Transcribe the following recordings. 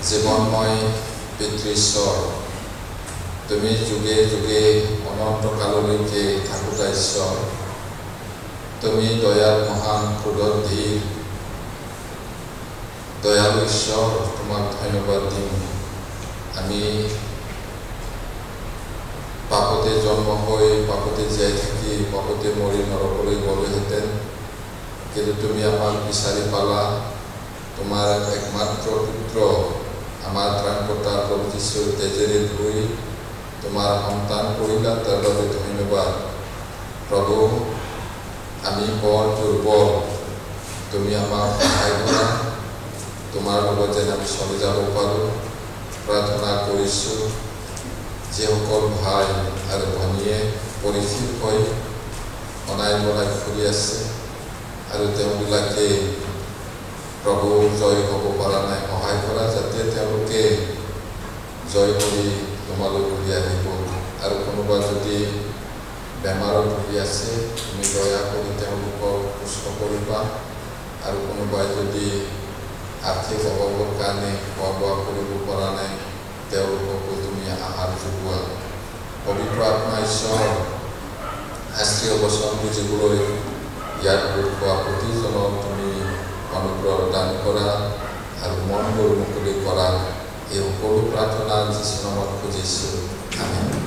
জীৱনময় পিতৃশ্বৰ তুমি যুগে যুগে অনন্ত কাললৈকে থাকোতা ঈশ্বৰ তুমি দয়াৰ মহান ক্ৰোধৰ ধীৰ দয়ালু ঈশ্বৰ তোমাক ধন্যবাদ দিম আমি পাপতে জন্ম হৈ পাপতে জীয়াই থাকি পাপতে মৰি নৰকলৈ গ'লোহেঁতেন কিন্তু তুমি আমাক বিচাৰি পালা তোমাৰ একমাত্ৰ পুত্ৰ আমাৰ ত্ৰাণকৰ্তা প্ৰভু যীশুৰ তেজেৰে ধুই তোমাৰ সন্তান কৰিলা তাৰ বাবে ধন্যবাদ প্ৰভু আমি বৰ দুৰ্বল তুমি আমাক সহায় কৰা তোমাৰ লগত যেন আমি চলি যাব পাৰোঁ প্ৰাৰ্থনা কৰিছোঁ যিসকল ভাই আৰু ভনীয়ে পৰিচিত হৈ অনাই বনাই ফুৰি আছে আৰু তেওঁবিলাকে প্ৰভু জয় হ'ব পৰা নাই সহায় কৰা যাতে তেওঁলোকে জয় কৰি তোমালৈ ঘূৰি আহিব আৰু কোনোবা যদি বেমাৰত ভুগি আছে তুমি দয়া কৰি তেওঁলোকক সুস্থ কৰিবা আৰু কোনোবাই যদি আৰ্থিক অভাৱৰ কাৰণে খোৱা বোৱা কৰিব পৰা নাই তেওঁলোককো তুমি আহাৰ যোগোৱা পবিত্ৰ আত্মা ঈশ্বৰ শাস্ত্ৰীয় বচন বুজিবলৈ ইয়াত গোট খোৱা প্ৰতিজনক তুমি অনুগ্ৰহ দান কৰা আৰু মনবোৰ মুকলি কৰা এই সকলো প্ৰাৰ্থনা যীশু নামত খুজিছোঁ আমেন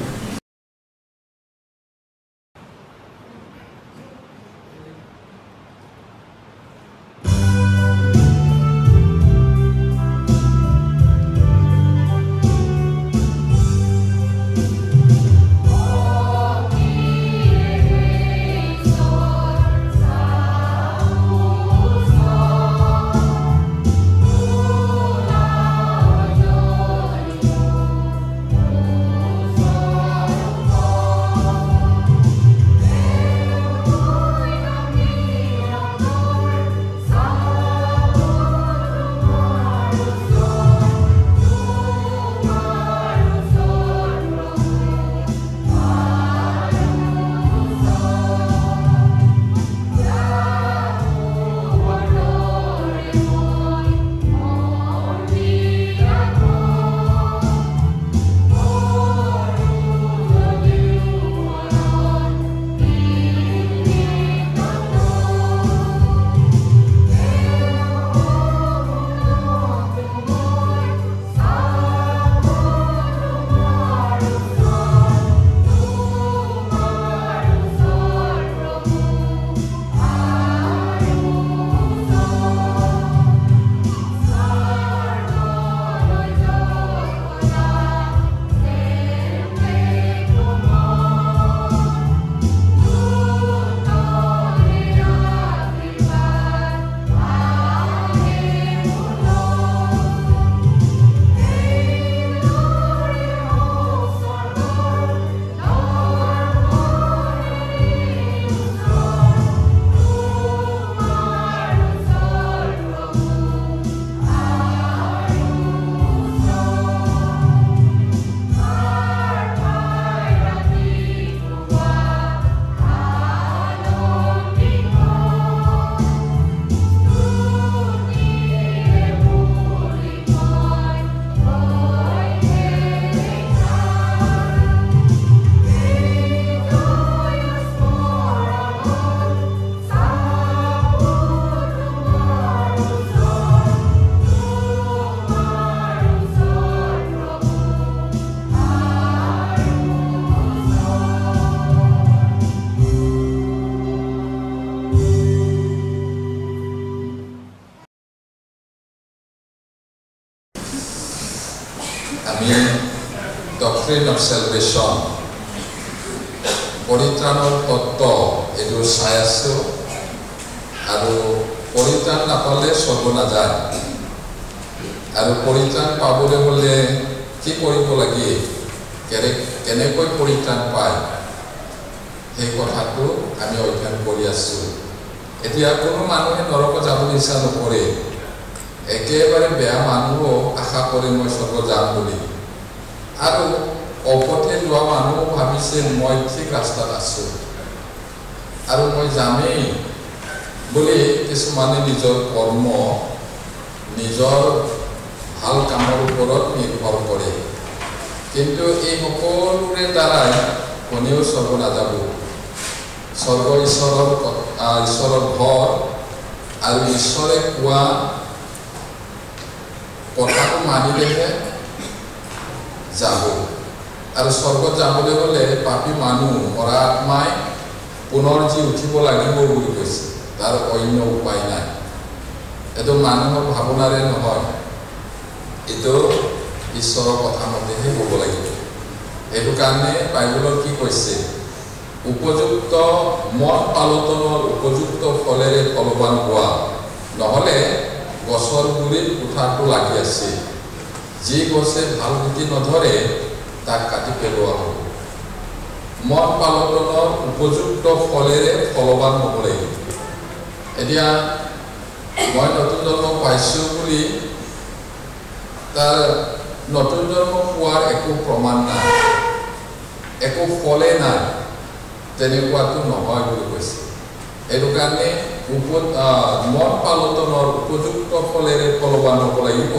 Doctrine of Salvation পৰিত্ৰাণৰ তত্ত্ব এইটো চাই আছো আৰু পৰিত্ৰাণ নাপালে স্বৰ্গ নাযায় আৰু পৰিত্ৰাণ পাবলৈ হ'লে কি কৰিব লাগে কেনেকৈ পৰিত্ৰাণ পায় সেই কথাটো আমি অধ্যয়ন কৰি আছো এতিয়া কোনো মানুহে নৰক যাবলৈ ইচ্ছা নকৰে একেবাৰে বেয়া মানুহো আশা কৰে মই স্বৰ্গ যাম বুলি আৰু অপথে যোৱা মানুহ ভাবিছে মই ঠিক ৰাস্তাত আছো আৰু মই যামেই বুলি কিছুমানে নিজৰ কৰ্ম নিজৰ ভাল কামৰ ওপৰত নিৰ্ভৰ কৰে। কিন্তু এই সকলোৰে দ্বাৰাই কোনেও স্বৰ্গ নাযাব। স্বৰ্গ ঈশ্বৰৰ ঘৰ আৰু ঈশ্বৰে কোৱা কথাটো মানিলেহে যাব। আৰু স্বৰ্গত যাবলৈ হ'লে পাপী মানুহ মৰা আত্মাই পুনৰ জি উঠিব লাগিব বুলি কৈছে। তাৰ অন্য উপায় নাই। এইটো মানুহৰ ভাৱনাৰে নহয়, এইটো ঈশ্বৰৰ কথা মতেহে হ'ব লাগিব। সেইটো কাৰণে বাইবেলত কি কৈছে? উপযুক্ত মন পালটনৰ উপযুক্ত ফলেৰে ফলৱান হোৱা, নহ'লে গছৰ গুৰিত কুঠাৰটো লাগি আছে। যি গছে ভাল গুটি নধৰে তাক কাটি পেলোৱা হ'ব। মন পালটনৰ উপযুক্ত ফলেৰে ফলৱান হ'ব লাগিব। এতিয়া মই নতুন জন্ম পাইছোঁ বুলি তাৰ নতুন জন্ম পোৱাৰ একো প্ৰমাণ নাই, একো ফলে নাই, তেনেকুৱাটো নহয় বুলি কৈছে। সেইটো কাৰণে মন পালটনৰ উপযুক্ত ফলেৰে ফলৱান হ'ব লাগিব,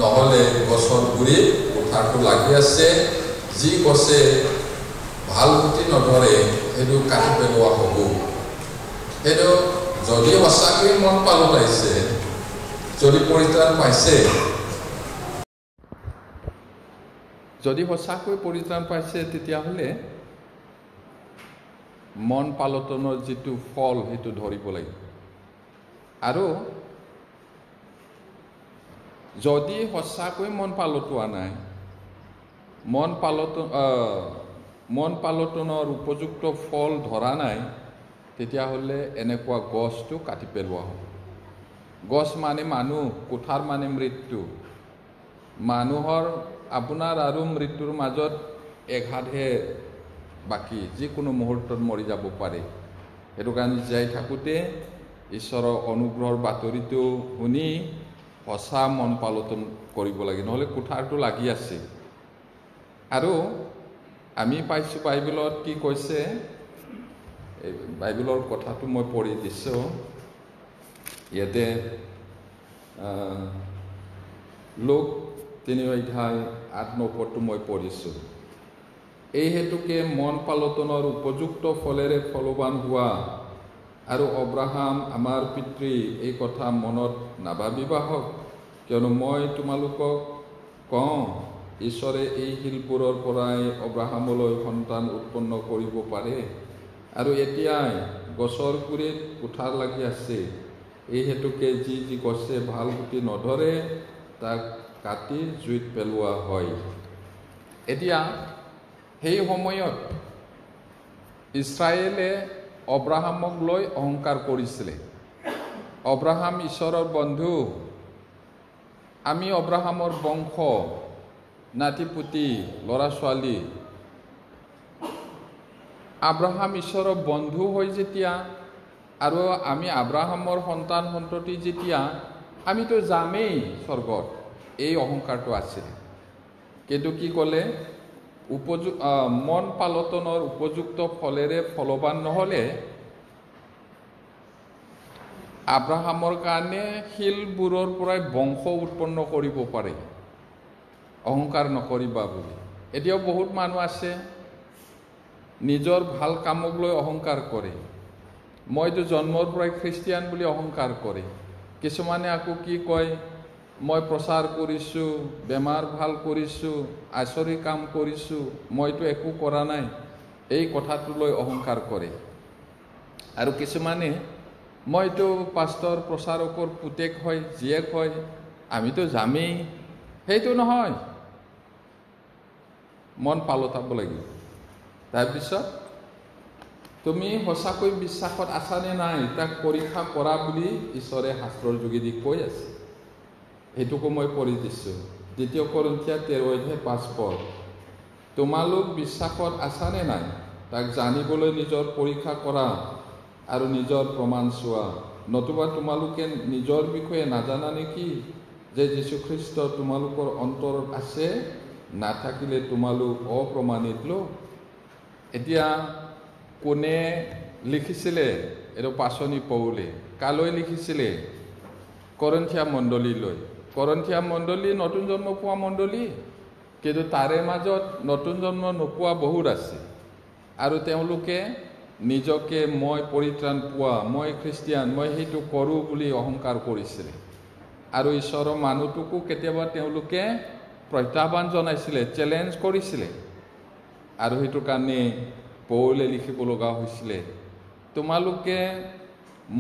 নহ'লে গছৰ গুৰিত কুঠাৰটো লাগি আছে। যি গছে ভাল গুটি নধৰে সেইটো কাটি পেলোৱা হ'ব। সেইটো যদি সঁচাকৈ মন পালটাইছে, যদি পৰিত্ৰাণ পাইছে, যদি সঁচাকৈ পৰিত্ৰাণ পাইছে, তেতিয়াহ'লে মন পালটনৰ যিটো ফল সেইটো ধৰিব লাগিব। আৰু যদি সঁচাকৈ মন পালটোৱা নাই, মন পালটনৰ উপযুক্ত ফল ধৰা নাই, তেতিয়াহ'লে এনেকুৱা গছটো কাটি পেলোৱা হ'ব। গছ মানে মানুহ, কুঠাৰ মানে মৃত্যু। মানুহৰ আপোনাৰ আৰু মৃত্যুৰ মাজত এঘাতহে বাকী, যিকোনো মুহূৰ্তত মৰি যাব পাৰে। সেইটো কাৰণে জীয়াই থাকোঁতে ঈশ্বৰৰ অনুগ্ৰহৰ বাতৰিটো শুনি সঁচা মন পালটন কৰিব লাগে, নহ'লে কুঠাৰটো লাগি আছে। আৰু আমি পাইছোঁ বাইবেলত কি কৈছে, এই বাইবেলৰ কথাটো মই পঢ়ি দিছোঁ ইয়াতে। লোক 3:8-9 মই পঢ়িছোঁ। এই হেতুকে মন পালটনৰ উপযুক্ত ফলেৰে ফলৱান হোৱা, আৰু অব্ৰাহাম আমাৰ পিতৃ এই কথা মনত নাভাবিবা হওক, কিয়নো মই তোমালোকক কওঁ, ঈশ্বৰে এই শিলবোৰৰ পৰাই অব্ৰাহামলৈ সন্তান উৎপন্ন কৰিব পাৰে। আৰু এতিয়াই গছৰ গুৰিত কুঠাৰ লাগি আছে। এই হেতুকে যি গছে ভাল গুটি নধৰে তাক কাটি জুইত পেলোৱা হয়। এতিয়া সেই সময়ত ইছৰাইলে অব্ৰাহামক লৈ অহংকাৰ কৰিছিলে। অব্ৰাহাম ঈশ্বৰৰ বন্ধু, আমি অব্ৰাহামৰ বংশ, নাতিপুতি, ল'ৰা ছোৱালী। আব্ৰাহাম ঈশ্বৰৰ বন্ধু হৈ যেতিয়া, আৰু আমি আব্ৰাহামৰ সন্তান সন্ততি যেতিয়া, আমিতো যামেই স্বৰ্গত, এই অহংকাৰটো আছিল। কিন্তু কি ক'লে? মন পালটনৰ উপযুক্ত ফলেৰে ফলৱান নহ'লে আব্ৰাহামৰ কাৰণে শিলবোৰৰ পৰাই বংশ উৎপন্ন কৰিব পাৰে। অহংকাৰ নকৰিবা বুলি। এতিয়াও বহুত মানুহ আছে নিজৰ ভাল কামক লৈ অহংকাৰ কৰে। মইতো জন্মৰ পৰাই খ্ৰীষ্টিয়ান বুলি অহংকাৰ কৰে। কিছুমানে আকৌ কি কয়, মই প্ৰচাৰ কৰিছোঁ, বেমাৰ ভাল কৰিছোঁ, আচৰিত কাম কৰিছোঁ, মইতো একো কৰা নাই, এই কথাটো লৈ অহংকাৰ কৰে। আৰু কিছুমানে মইতো পাষ্টৰ প্ৰচাৰকৰ পুতেক হয়, জীয়েক হয়, আমিতো যামেই। সেইটো নহয়, মন পালটাব লাগিব। তাৰপিছত তুমি সঁচাকৈ বিশ্বাসত আছানে নাই তাক পৰীক্ষা কৰা বুলি ঈশ্বৰে শাস্ত্ৰৰ যোগেদি কৈ আছে। সেইটোকো মই পঢ়ি দিছোঁ। 2 Korinthians 13:5। তোমালোক বিশ্বাসত আছানে নাই তাক জানিবলৈ নিজৰ পৰীক্ষা কৰা আৰু নিজৰ প্ৰমাণ চোৱা। নতুবা তোমালোকে নিজৰ বিষয়ে নাজানা নেকি যে যীশুখ্ৰীষ্ট তোমালোকৰ অন্তৰত আছে, নাথাকিলে তোমালোক অপ্ৰমাণিত লোক। এতিয়া কোনে লিখিছিলে? এইটো পাচনি পৌলে। কালৈ লিখিছিলে? কৰিন্থিয়া মণ্ডলীলৈ। কৰিন্থিয়া মণ্ডলী নতুন জন্ম পোৱা মণ্ডলী, কিন্তু তাৰে মাজত নতুন জন্ম নোপোৱা বহুত আছে। আৰু তেওঁলোকে নিজকে মই পৰিত্ৰাণ পোৱা, মই খ্ৰীষ্টিয়ান, মই সেইটো কৰোঁ বুলি অহংকাৰ কৰিছিলে। আৰু ঈশ্বৰৰ মানুহটোকো কেতিয়াবা তেওঁলোকে প্ৰত্যাহ্বান জনাইছিলে, চেলেঞ্জ কৰিছিলে। আৰু সেইটো কাৰণে পৌলে লিখিব লগা হৈছিলে, তোমালোকে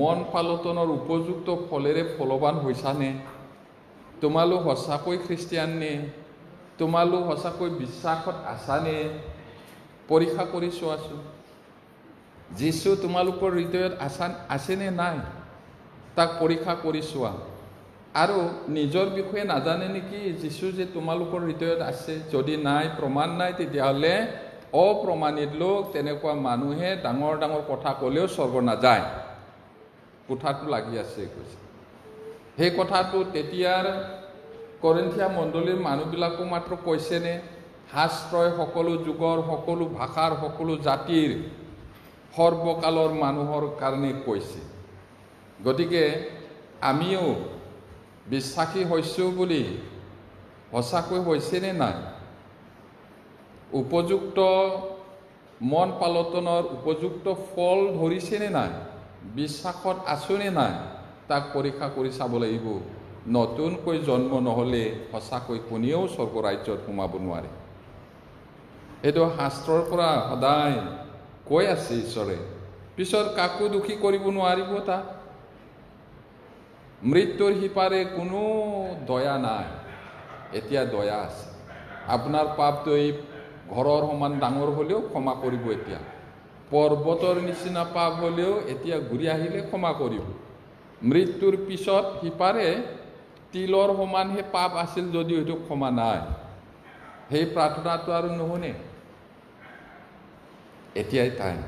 মন পালটনৰ উপযুক্ত ফলেৰে ফলৱান হৈছানে? তোমালোক সঁচাকৈ খ্ৰীষ্টিয়ান নে? তোমালোক সঁচাকৈ বিশ্বাসত আছানে? পৰীক্ষা কৰি চোৱাচোন। যীশু তোমালোকৰ হৃদয়ত আছেনে নাই, তাক পৰীক্ষা কৰি চোৱা। আৰু নিজৰ বিষয়ে নাজানে নেকি যীশু যে তোমালোকৰ হৃদয়ত আছে? যদি নাই, প্ৰমাণ নাই, তেতিয়াহ'লে অপ্ৰমাণিত লোক, তেনেকুৱা মানুহে ডাঙৰ ডাঙৰ কথা ক'লেও স্বৰ্গ নাযায়। কোঠাটো লাগি আছে কৈছে। সেই কথাটো তেতিয়াৰ কৰিন্থিয়া মণ্ডলীৰ মানুহবিলাকো মাত্ৰ কৈছেনে? শাস্ত্ৰই সকলো যুগৰ, সকলো ভাষাৰ, সকলো জাতিৰ, সৰ্বকালৰ মানুহৰ কাৰণে কৈছে। গতিকে আমিও বিশ্বাসী হৈছোঁ বুলি সঁচাকৈ হৈছেনে নাই? উপযুক্ত মন পালটনৰ উপযুক্ত ফল ধৰিছেনে নাই? বিশ্বাসত আছোনে নাই? তাক পৰীক্ষা কৰি চাব লাগিব। নতুনকৈ জন্ম নহ'লে সঁচাকৈ কোনেও স্বৰ্গ ৰাজ্যত সোমাব নোৱাৰে। এইটো শাস্ত্ৰৰ পৰা সদায় কৈ আছে ঈশ্বৰে। পিছত কাকো দোষী কৰিব নোৱাৰিব তাক। মৃত্যুৰ সিপাৰে কোনো দয়া নাই, এতিয়া দয়া আছে। আপোনাৰ পাপটো এই ঘৰৰ সমান ডাঙৰ হ'লেও ক্ষমা কৰিব এতিয়া। পৰ্বতৰ নিচিনা পাপ হ'লেও এতিয়া ঘূৰি আহিলে ক্ষমা কৰিব। মৃত্যুৰ পিছত সিপাৰে তিলৰ সমানহে পাপ আছিল যদিও সেইটো ক্ষমা নাই। সেই প্ৰাৰ্থনাটো আৰু নুশুনে। এতিয়াই টাইম,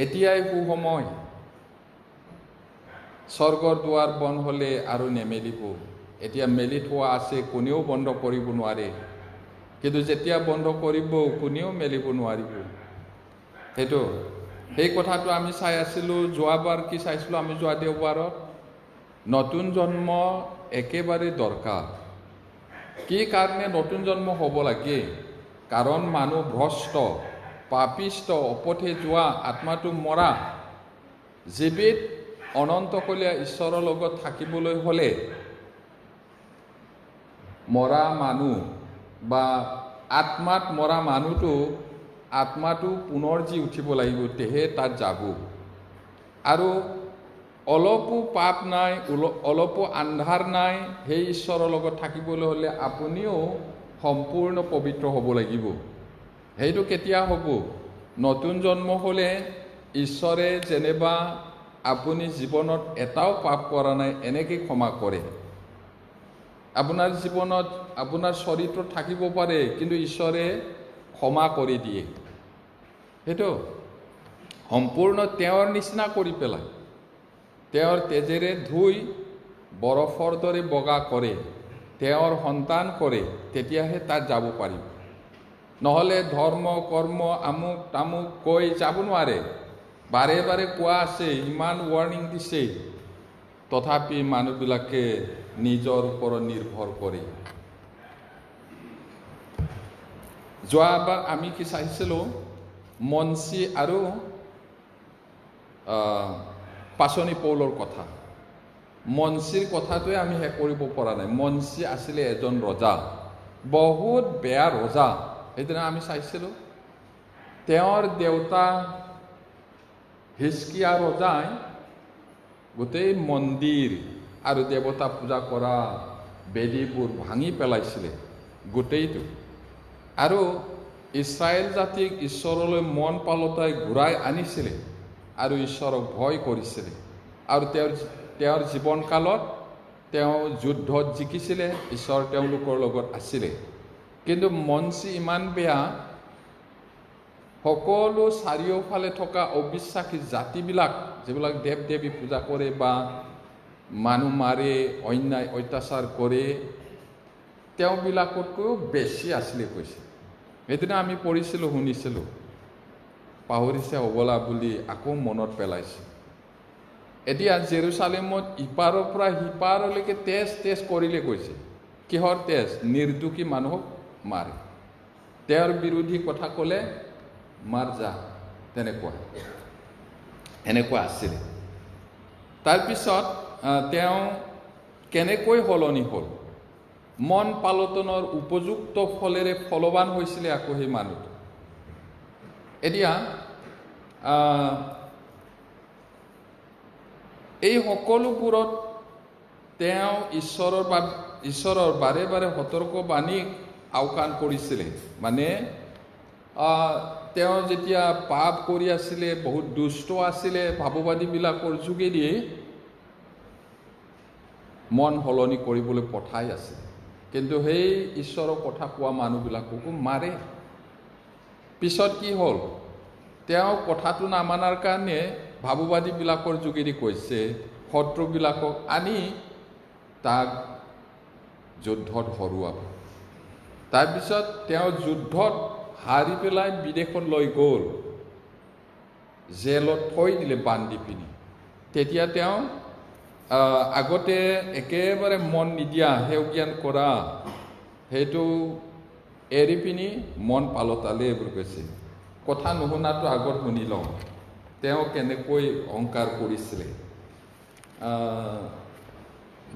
এতিয়াই সুসময়। স্বৰ্গৰ দুৱাৰ বন্ধ হ'লে আৰু নেমেলিব। এতিয়া মেলি থোৱা আছে, কোনেও বন্ধ কৰিব নোৱাৰে। কিন্তু যেতিয়া বন্ধ কৰিব, কোনেও মেলিব নোৱাৰিব। সেই কথাটো আমি চাই আছিলোঁ। যোৱাবাৰ কি চাইছিলোঁ আমি? যোৱা দেওবাৰত নতুন জন্ম একেবাৰে দৰকাৰ। কি কাৰণে নতুন জন্ম হ'ব লাগে? কাৰণ মানুহ ভ্ৰষ্ট, পাপিষ্ট, অপথে যোৱা, আত্মাটো মৰা। জীৱিত অনন্তকলীয়া ঈশ্বৰৰ লগত থাকিবলৈ হ'লে মৰা মানুহ বা আত্মাত মৰা মানুহটো, আত্মাটো পুনৰ জি উঠিব লাগিব, তেহে তাত যাব। আৰু অলপো পাপ নাই, অলপো আন্ধাৰ নাই। সেই ঈশ্বৰৰ লগত থাকিবলৈ হ'লে আপুনিও সম্পূৰ্ণ পবিত্ৰ হ'ব লাগিব। সেইটো কেতিয়া হ'ব? নতুন জন্ম হ'লে ঈশ্বৰে যেনিবা আপুনি জীৱনত এটাও পাপ কৰা নাই এনেকৈ ক্ষমা কৰে। আপোনাৰ জীৱনত আপোনাৰ চৰিত্ৰ থাকিব পাৰে, কিন্তু ঈশ্বৰে ক্ষমা কৰি দিয়ে। সেইটো সম্পূৰ্ণ তেওঁৰ নিচিনা কৰি পেলায়। তেওঁৰ তেজেৰে ধুই বৰফৰ দৰে বগা কৰে, তেওঁৰ সন্তান কৰে, তেতিয়াহে তাত যাব পাৰিব। নহ'লে ধৰ্ম, কৰ্ম, আমুক তামুক কৈ যাব নোৱাৰে। বাৰে বাৰে কোৱা আছে, ইমান ৱাৰ্ণিং দিছে, তথাপি মানুহবিলাকে নিজৰ ওপৰত নিৰ্ভৰ কৰে। যোৱাবাৰ আমি কি চাইছিলোঁ? মনসী আৰু পাচনি পৌলৰ কথা। মনসীৰ কথাটোৱে আমি শেষ কৰিব পৰা নাই। মনসী আছিলে এজন ৰজা, বহুত বেয়া ৰজা। সেইদিনা আমি চাইছিলোঁ তেওঁৰ দেউতা হিজকিয়া ৰজাই গোটেই মন্দিৰ আৰু দেৱতা পূজা কৰা বেদীবোৰ ভাঙি পেলাইছিলে গোটেইটো। আৰু ইছৰাইল জাতিক ঈশ্বৰলৈ মন পালতাই ঘূৰাই আনিছিলে আৰু ঈশ্বৰক ভয় কৰিছিলে। আৰু তেওঁৰ জীৱনকালত তেওঁ যুদ্ধত জিকিছিলে, ঈশ্বৰ তেওঁলোকৰ লগত আছিলে। কিন্তু মনসী ইমান বেয়া, সকলো চাৰিওফালে থকা অবিশ্বাসী জাতিবিলাক, যিবিলাক দেৱ দেৱী পূজা কৰে বা মানুহ মাৰে, অন্যায় অত্যাচাৰ কৰে, তেওঁবিলাকতকৈও বেছি আছিলে কৈছে। সেইদিনা আমি পঢ়িছিলোঁ, শুনিছিলোঁ, পাহৰিছে হ'বলা বুলি আকৌ মনত পেলাইছে। এতিয়া জেৰুচালেমত ইপাৰৰ পৰা সিপাৰলৈকে তেজ কৰিলে কৈছে। কিহৰ তেজ? নিৰ্দোষী মানুহক মাৰে, তেওঁৰ বিৰোধী কথা ক'লে মাৰ যা, এনেকুৱা আছিলে। তাৰপিছত তেওঁ কেনেকৈ সলনি হ'ল? মন পালটনৰ উপযুক্ত ফলেৰে ফলৱান হৈছিলে আকৌ সেই মানুহটো। এতিয়া এই সকলোবোৰত তেওঁ ঈশ্বৰৰ বাৰে বাৰে সতৰ্কবাণী আওকাণ কৰিছিলে। মানে তেওঁ যেতিয়া পাপ কৰি আছিলে, বহুত দুষ্ট আছিলে, ভাৱবাদীবিলাকৰ যোগেদি মন সলনি কৰিবলৈ পঠাই আছিলে। কিন্তু সেই ঈশ্বৰৰ কথা কোৱা মানুহবিলাককো মাৰে। পিছত কি হ'ল? তেওঁ কথাটো নামানাৰ কাৰণে ভাৱবাদীবিলাকৰ যোগেদি কৈছে শত্ৰুবিলাকক আনি তাক যুদ্ধত হৰুৱাব। তাৰপিছত তেওঁ যুদ্ধত হাৰি পেলাই বিদেশত লৈ গ'ল, জেলত থৈ দিলে বান্ধি পিনি। তেতিয়া তেওঁ আগতে একেবাৰে মন নিদিয়া, সেউজ্ঞান কৰা, সেইটো এৰি পিনি মন পালতালে বুলি কৈছে। কথা নুশুনাটো আগত শুনি লওঁ, তেওঁ কেনেকৈ অহংকাৰ কৰিছিলে।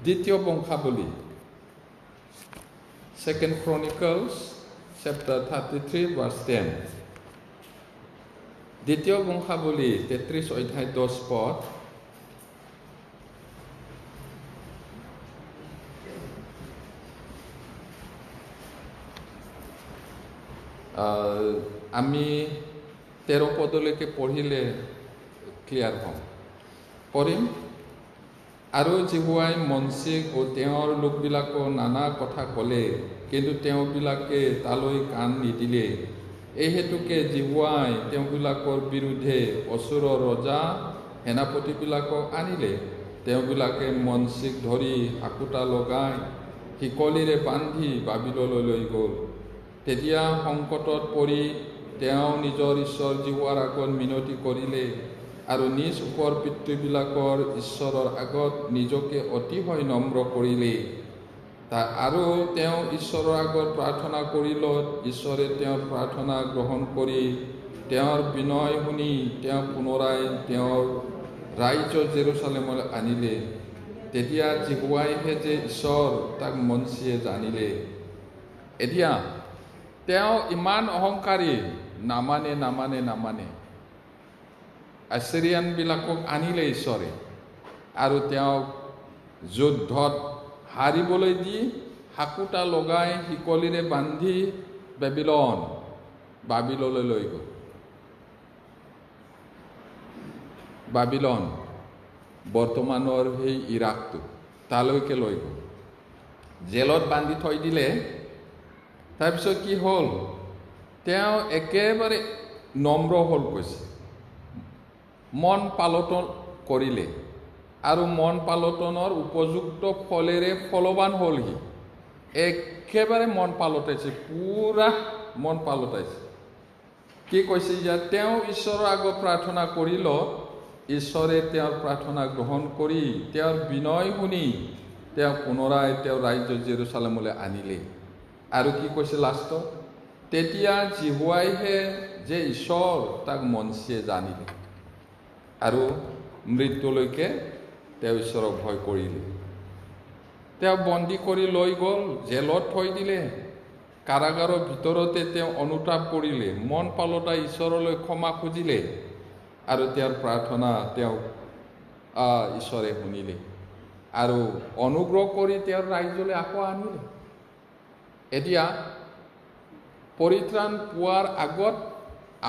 দ্বিতীয় বংশাৱলী, 2 Chronicles chapter 33 verse 10। দ্বিতীয় বংশাৱলী 33 অধ্যায় 10 পদ। আমি 13 পদলৈকে পঢ়িলে ক্লিয়াৰ হ'ম। পঢ়িম। আৰু জিহুৱাই মনচিক ও তেওঁৰ লোকবিলাকক নানা কথা ক'লে, কিন্তু তেওঁবিলাকে তালৈ কাণ নিদিলে। এই হেতুকে জিহুৱাই তেওঁবিলাকৰ বিৰুদ্ধে অচুৰৰ ৰজা সেনাপতিবিলাকক আনিলে। তেওঁবিলাকে মনচিক ধৰি হাকুটা লগাই শিকলিৰে বান্ধি বাবিললৈ লৈ গ'ল। তেতিয়া সংকটত পৰি তেওঁ নিজৰ ঈশ্বৰ জিহুৱাৰ আগত মিনতি কৰিলে আৰু নিজ ওপৰ পিতৃবিলাকৰ ঈশ্বৰৰ আগত নিজকে অতিশয় নম্ৰ কৰিলে। আৰু তেওঁ ঈশ্বৰৰ আগত প্ৰাৰ্থনা কৰিলত ঈশ্বৰে তেওঁৰ প্ৰাৰ্থনা গ্ৰহণ কৰি তেওঁৰ বিনয় শুনি তেওঁ পুনৰাই তেওঁৰ ৰাজ্য জেৰুচালেমলৈ আনিলে। তেতিয়া জিহুৱাইহে যে ঈশ্বৰ তাক মনচিয়ে জানিলে। এতিয়া তেওঁ ইমান অহংকাৰী, নামানে। আছিৰিয়ানবিলাকক আনিলে ঈশ্বৰে আৰু তেওঁক যুদ্ধত হাৰিবলৈ দি হাকুটা লগাই শিকলিৰে বান্ধি বাবিললৈ লৈ গ'ল। বাবিলন বৰ্তমানৰ সেই ইৰাকটো, তালৈকে লৈ গ'ল, জেলত বান্ধি থৈ দিলে। তাৰপিছত কি হ'ল? তেওঁ একেবাৰে নম্ৰ হ'ল কৈছে, মন পালটন কৰিলে আৰু মন পালটনৰ উপযুক্ত ফলেৰে ফলৱান হ'ল। সি একেবাৰে মন পালটাইছে, পুৰা মন পালটাইছে। কি কৈছে ইয়াত? তেওঁ ঈশ্বৰৰ আগত প্ৰাৰ্থনা কৰিল, ঈশ্বৰে তেওঁৰ প্ৰাৰ্থনা গ্ৰহণ কৰি তেওঁৰ বিনয় শুনি তেওঁ পুনৰাই তেওঁৰ ৰাজ্য জেৰুচালেমলৈ আনিলে। আৰু কি কৈছে লাষ্টত? তেতিয়া জিহুৱাইহে যে ঈশ্বৰ তাক মনচিয়ে জানিলে আৰু মৃত্যুলৈকে তেওঁ ঈশ্বৰক ভয় কৰিলে। তেওঁ বন্দী কৰি লৈ গ'ল, জেলত থৈ দিলে, কাৰাগাৰৰ ভিতৰতে তেওঁ অনুতাপ কৰিলে, মন পালতাই ঈশ্বৰলৈ ক্ষমা খুজিলে আৰু তেওঁৰ প্ৰাৰ্থনা তেওঁক ঈশ্বৰে শুনিলে আৰু অনুগ্ৰহ কৰি তেওঁৰ ৰাজ্যলৈ আকৌ আনিলে। এতিয়া পৰিত্ৰাণ পোৱাৰ আগত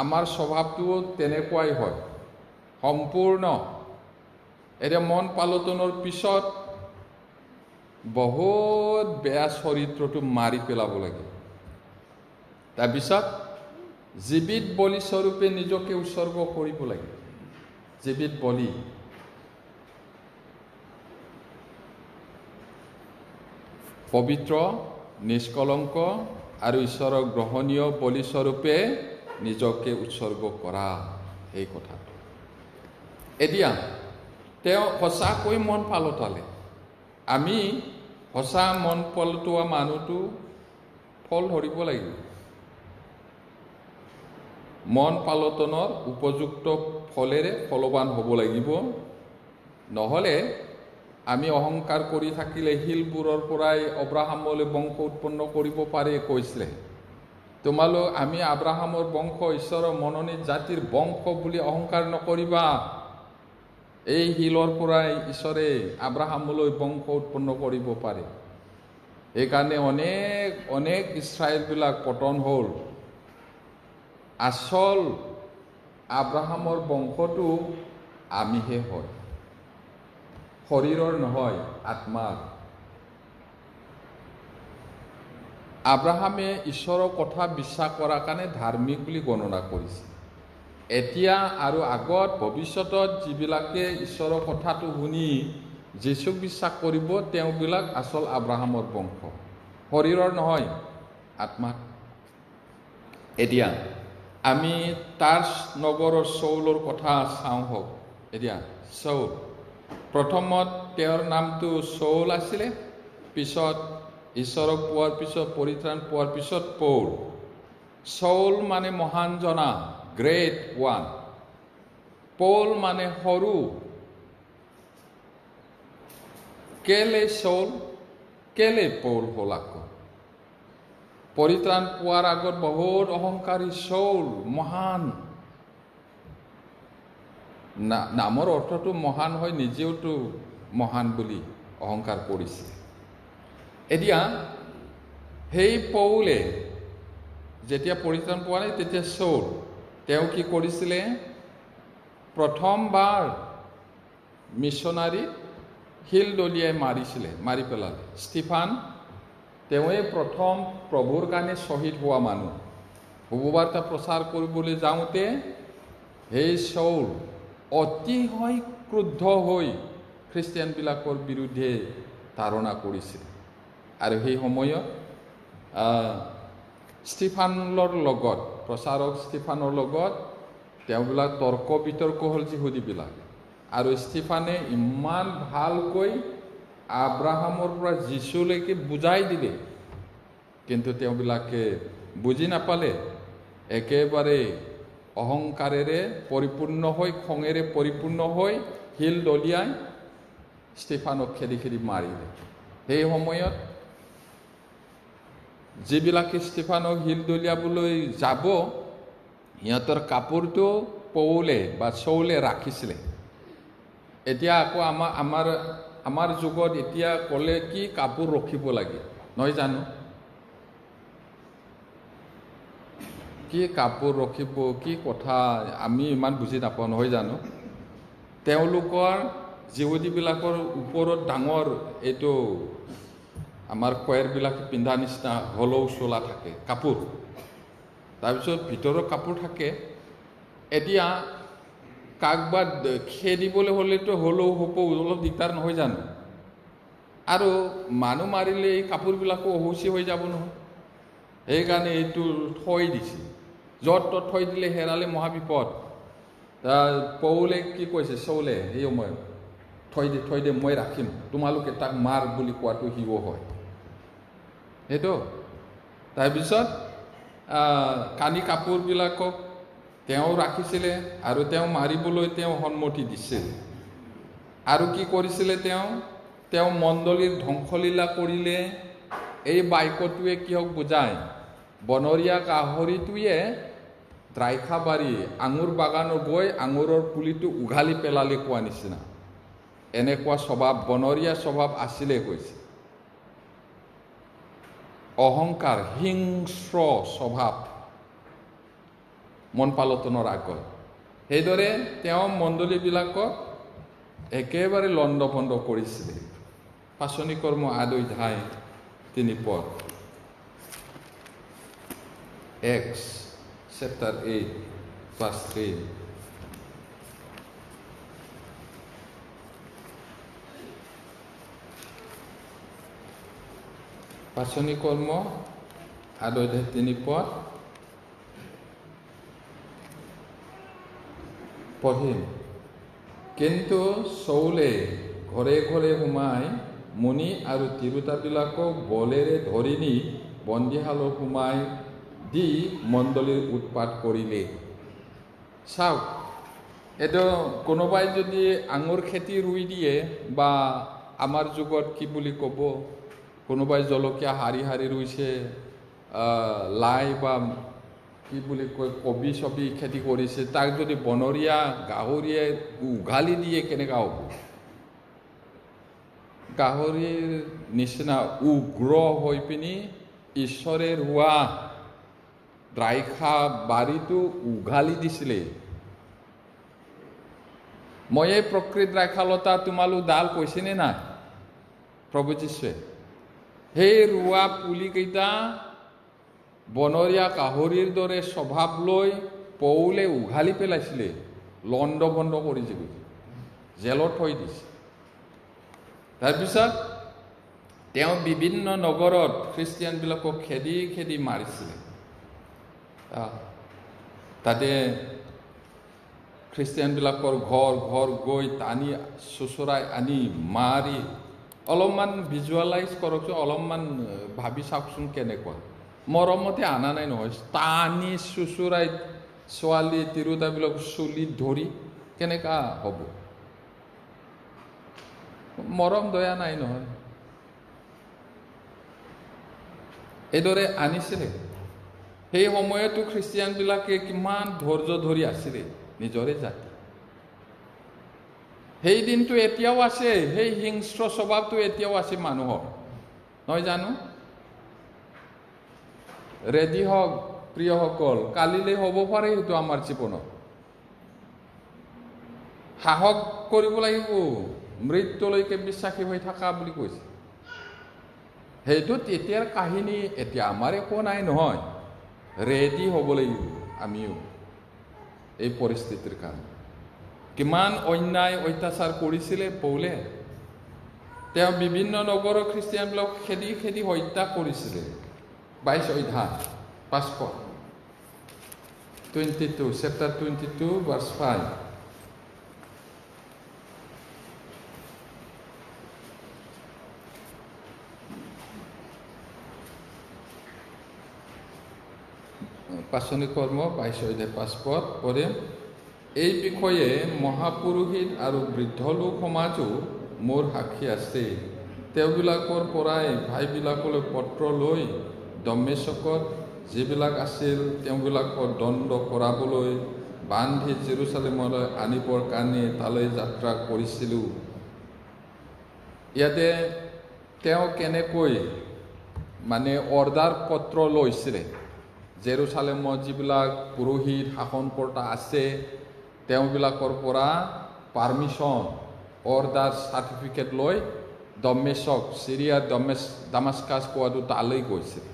আমাৰ স্বভাৱটোও তেনেকুৱাই হয়, সম্পূৰ্ণ। এতিয়া মন পালটনৰ পিছত বহুত বেয়া চৰিত্ৰটো মাৰি পেলাব লাগে। তাৰপিছত জীৱিত বলি স্বৰূপে নিজকে উৎসৰ্গ কৰিব লাগে। জীৱিত বলি, পবিত্ৰ, নিষ্কলংক আৰু ঈশ্বৰৰ গ্ৰহণীয় বলিস্বৰূপে নিজকে উৎসৰ্গ কৰা, এই কথাটো। এতিয়া তেওঁ সঁচাকৈ মন পালতালে। আমি সঁচা মন পালতোৱা মানুহটো ফল ধৰিব লাগিব। মন পালটনৰ উপযুক্ত ফলেৰে ফলৱান হ'ব লাগিব। নহ'লে আমি অহংকাৰ কৰি থাকিলে শিলবোৰৰ পৰাই আব্ৰাহামলৈ বংশ উৎপন্ন কৰিব পাৰে কৈছিলে। তোমালোক আমি আব্ৰাহামৰ বংশ, ঈশ্বৰৰ মনোনীত জাতিৰ বংশ বুলি অহংকাৰ নকৰিবা। এই শিলৰ পৰাই ঈশ্বৰে আব্ৰাহামলৈ বংশ উৎপন্ন কৰিব পাৰে। সেইকাৰণে অনেক ইছৰাইলবিলাক পতন হ'ল। আচল আব্ৰাহামৰ বংশটো আমিহে হয়, শৰীৰৰ নহয়, আত্মাৰ। আব্ৰাহামে ঈশ্বৰৰ কথা বিশ্বাস কৰাৰ কাৰণে ধাৰ্মিক বুলি গণনা কৰিছে। এতিয়া আৰু আগত ভৱিষ্যতত যিবিলাকে ঈশ্বৰৰ কথাটো শুনি যীচুক বিশ্বাস কৰিব, তেওঁবিলাক আচল আব্ৰাহামৰ বংশ, শৰীৰৰ নহয়, আত্মাৰ। এতিয়া আমি তাৰ নগৰৰ চৌলৰ কথা চাওঁ হওক। এতিয়া চৌল, প্ৰথমত তেওঁৰ নামটো চৌল আছিলে, পিছত ঈশ্বৰক পোৱাৰ পিছত, পৰিত্ৰাণ পোৱাৰ পিছত পৌল। চৌল মানে মহান জনা, গ্ৰেট ওৱান। পৌল মানে সৰু। কেলে চৌল, কেলে পৌল হ'ল আকৌ? পৰিত্ৰাণ পোৱাৰ আগত বহুত অহংকাৰী চৌল, মহান। নামৰ অৰ্থটো মহান হয়, নিজেওতো মহান বুলি অহংকাৰ কৰিছে। এতিয়া সেই পৌলে যেতিয়া পৰিত্ৰাণ পোৱা নাই, তেতিয়া চৌল তেওঁ কি কৰিছিলে? প্ৰথমবাৰ মিছনাৰী শিল দলিয়াই মাৰিছিলে, মাৰি পেলালে। ষ্টিফান তেওঁৱে প্ৰথম প্ৰভুৰ কাৰণে শ্বহীদ হোৱা মানুহ। শুভবাৰ্তা প্ৰচাৰ কৰিবলৈ যাওঁতে সেই চৌল অতিশয় ক্ৰুদ্ধ হৈ খ্ৰীষ্টিয়ানবিলাকৰ বিৰুদ্ধে ধাৰণা কৰিছিল। আৰু সেই সময়ত ষ্টিফানৰ লগত, প্ৰচাৰক ষ্টিফানৰ লগত তেওঁবিলাক তৰ্ক বিতৰ্ক হ'ল যিহুদীবিলাক। আৰু ষ্টিফানে ইমান ভালকৈ আব্ৰাহামৰ পৰা যীচুলৈকে বুজাই দিলে, কিন্তু তেওঁবিলাকে বুজি নাপালে। একেবাৰে অহংকাৰেৰে পৰিপূৰ্ণ হৈ, খঙেৰে পৰিপূৰ্ণ হৈ শিল দলিয়াই ষ্টিফানক খেদি খেদি মাৰিলে। সেই সময়ত যিবিলাকে ষ্টিফানক শিল দলিয়াবলৈ যাব, সিহঁতৰ কাপোৰটো পৌলে বা চৌলে ৰাখিছিলে। এতিয়া আকৌ আমাৰ যুগত এতিয়া ক'লে কি কাপোৰ ৰখিব লাগে, নহয় জানো? কি কাপোৰ ৰখিব, কি কথা আমি ইমান বুজি নাপাওঁ, নহয় জানো? তেওঁলোকৰ যিহুদীবিলাকৰ ওপৰত ডাঙৰ এইটো আমাৰ কয়েৰবিলাকে পিন্ধা নিচিনা হলৌ চোলা থাকে, কাপোৰ। তাৰপিছত ভিতৰৰ কাপোৰ থাকে। এতিয়া কাকবাৰ খেদিবলৈ হ'লেতো হলৌ হ'ব, অলপ দিগদাৰ নহয় জানো? আৰু মানুহ মাৰিলে এই কাপোৰবিলাকো অহুচি হৈ যাব নহয়। সেইকাৰণে এইটো থৈ দিছে। য'ত ত'ত থৈ দিলে হেৰালে মহাবিপদ। পৌলে কি কৈছে? চৌলে সেই সময়ত থৈ দে, মই ৰাখিম, তোমালোকে তাক মাৰ বুলি কোৱাটো শিৱ হয় সেইটো। তাৰপিছত কানি কাপোৰবিলাকক তেওঁ ৰাখিছিলে আৰু তেওঁ মাৰিবলৈ তেওঁ সন্মতি দিছিল। আৰু কি কৰিছিলে? তেওঁ মণ্ডলীৰ ধ্বংসলীলা কৰিলে। এই বাক্যটোৱে কিহক বুজায়? বনৰীয়া গাহৰিটোৱে দ্ৰাক্ষাবাৰী আঙুৰ বাগানত গৈ আঙুৰৰ পুলিটো উঘালি পেলালে কোৱা নিচিনা এনেকুৱা স্বভাৱ, বনৰীয়া স্বভাৱ আছিলে কৈছে। অহংকাৰ, হিংস্ৰ স্বভাৱ মন পালটনৰ আগত। সেইদৰে তেওঁ মণ্ডলীবিলাকক একেবাৰে লণ্ড ভণ্ড কৰিছিলে। পাচনি কৰ্ম 8:3 পদ, Acts chapter 8 verse 3. পাচনি কৰ্ম 8:3 পদ পঢ়িম। কিন্তু চৌলে ঘৰে ঘৰে সোমাই মুনি আৰু তিৰোতাবিলাকক বলেৰে ধৰি নি বন্দীশালত সোমাই দি মণ্ডলীৰ উৎপাত কৰিলে। চাওক, এইটো কোনোবাই যদি আঙুৰ খেতি ৰুই দিয়ে বা আমাৰ যুগত কি বুলি ক'ব, কোনোবাই জলকীয়া শাৰী শাৰী ৰুইছে, লাই বা কি বুলি কয় কবি চবি খেতি কৰিছে, তাক যদি বনৰীয়া গাহৰিয়ে উঘালি দিয়ে কেনেকুৱা হ'ব? গাহৰিৰ নিচিনা উগ্ৰ হৈ পিনি ঈশ্বৰে ৰোৱা দ্ৰাক্ষা বাৰীটো উঘালি দিছিলে। মই এই প্ৰকৃত দ্ৰাক্ষালতা তোমালোক ডাল কৈছেনে নাই? প্ৰভু যীশুৱে সেই ৰোৱা পুলিকেইটা বনৰীয়া গাহৰিৰ দৰে স্বভাৱ লৈ পৌলে উঘালি পেলাইছিলে, লণ্ড ভণ্ড কৰিছে, জেলত থৈ দিছে। তাৰপিছত তেওঁ বিভিন্ন নগৰত খ্ৰীষ্টিয়ানবিলাকক খেদি খেদি মাৰিছিলে। তাতে খ্ৰীষ্টিয়ানবিলাকৰ ঘৰ ঘৰ গৈ টানি চোচৰাই আনি মাৰি, অলপমান ভিজুৱেলাইজ কৰকচোন, অলপমান ভাবি চাওকচোন কেনেকুৱা। মৰমতে আনা নাই নহয়, টানি চোচৰাই ছোৱালী তিৰোতাবিলাক চুলিত ধৰি কেনেকুৱা হ'ব? মৰম দয়া নাই নহয়। এইদৰে আনিছিলে। সেই সময়তো খ্ৰীষ্টিয়ানবিলাকে কিমান ধৈৰ্য ধৰি আছিলে নিজৰে জাতি। সেই দিনটো এতিয়াও আছে, সেই হিংস্ৰ স্বভাৱটো এতিয়াও আছে মানুহৰ, নহয় জানো? ৰেডি হওক প্ৰিয়সকল, কালিলৈ হ'ব পাৰে সেইটো আমাৰ জীৱনত। সাহস কৰিব লাগিব, মৃত্যুলৈকে বিশ্বাসী হৈ থকা বুলি কৈছে। সেইটো তেতিয়াৰ কাহিনী, এতিয়া আমাৰ একো নাই নহয়। ৰেডি হ'ব লাগিব আমিও এই পৰিস্থিতিৰ কাৰণে। কিমান অন্যায় অত্যাচাৰ কৰিছিলে পৌলে। তেওঁ বিভিন্ন নগৰৰ খ্ৰীষ্টিয়ানবিলাক খেদি খেদি হত্যা কৰিছিলে। 22 অধ্যায় 5 পদ, 22, চেপ্টাৰ 22 ভাৰ্ছ 5। পাচনি কৰ্ম 22 অধ্যায় 5 পদ পঢ়িম। এই বিষয়ে মহাপুৰোহিত আৰু বৃদ্ধ লোক সমাজো মোৰ সাক্ষী আছে। তেওঁবিলাকৰ পৰাই ভাইবিলাকলৈ পত্ৰ লৈ দমেশ্বকত যিবিলাক আছিল তেওঁবিলাকক দণ্ড কৰাবলৈ বান্ধি জেৰুচালেমলৈ আনিবৰ কাৰণে তালৈ যাত্ৰা কৰিছিলোঁ। ইয়াতে তেওঁ কেনেকৈ অৰ্ডাৰ পত্ৰ লৈছিলে। জেৰুচালেমত যিবিলাক পুৰোহিত শাসনকৰ্তা আছে তেওঁবিলাকৰ পৰা পাৰ্মিশ্যন, অৰ্ডাৰ, চাৰ্টিফিকেট লৈ দমেশ্বক, চিৰিয়াৰ দামাস্কাছ পোৱাটো তালৈ গৈছিল।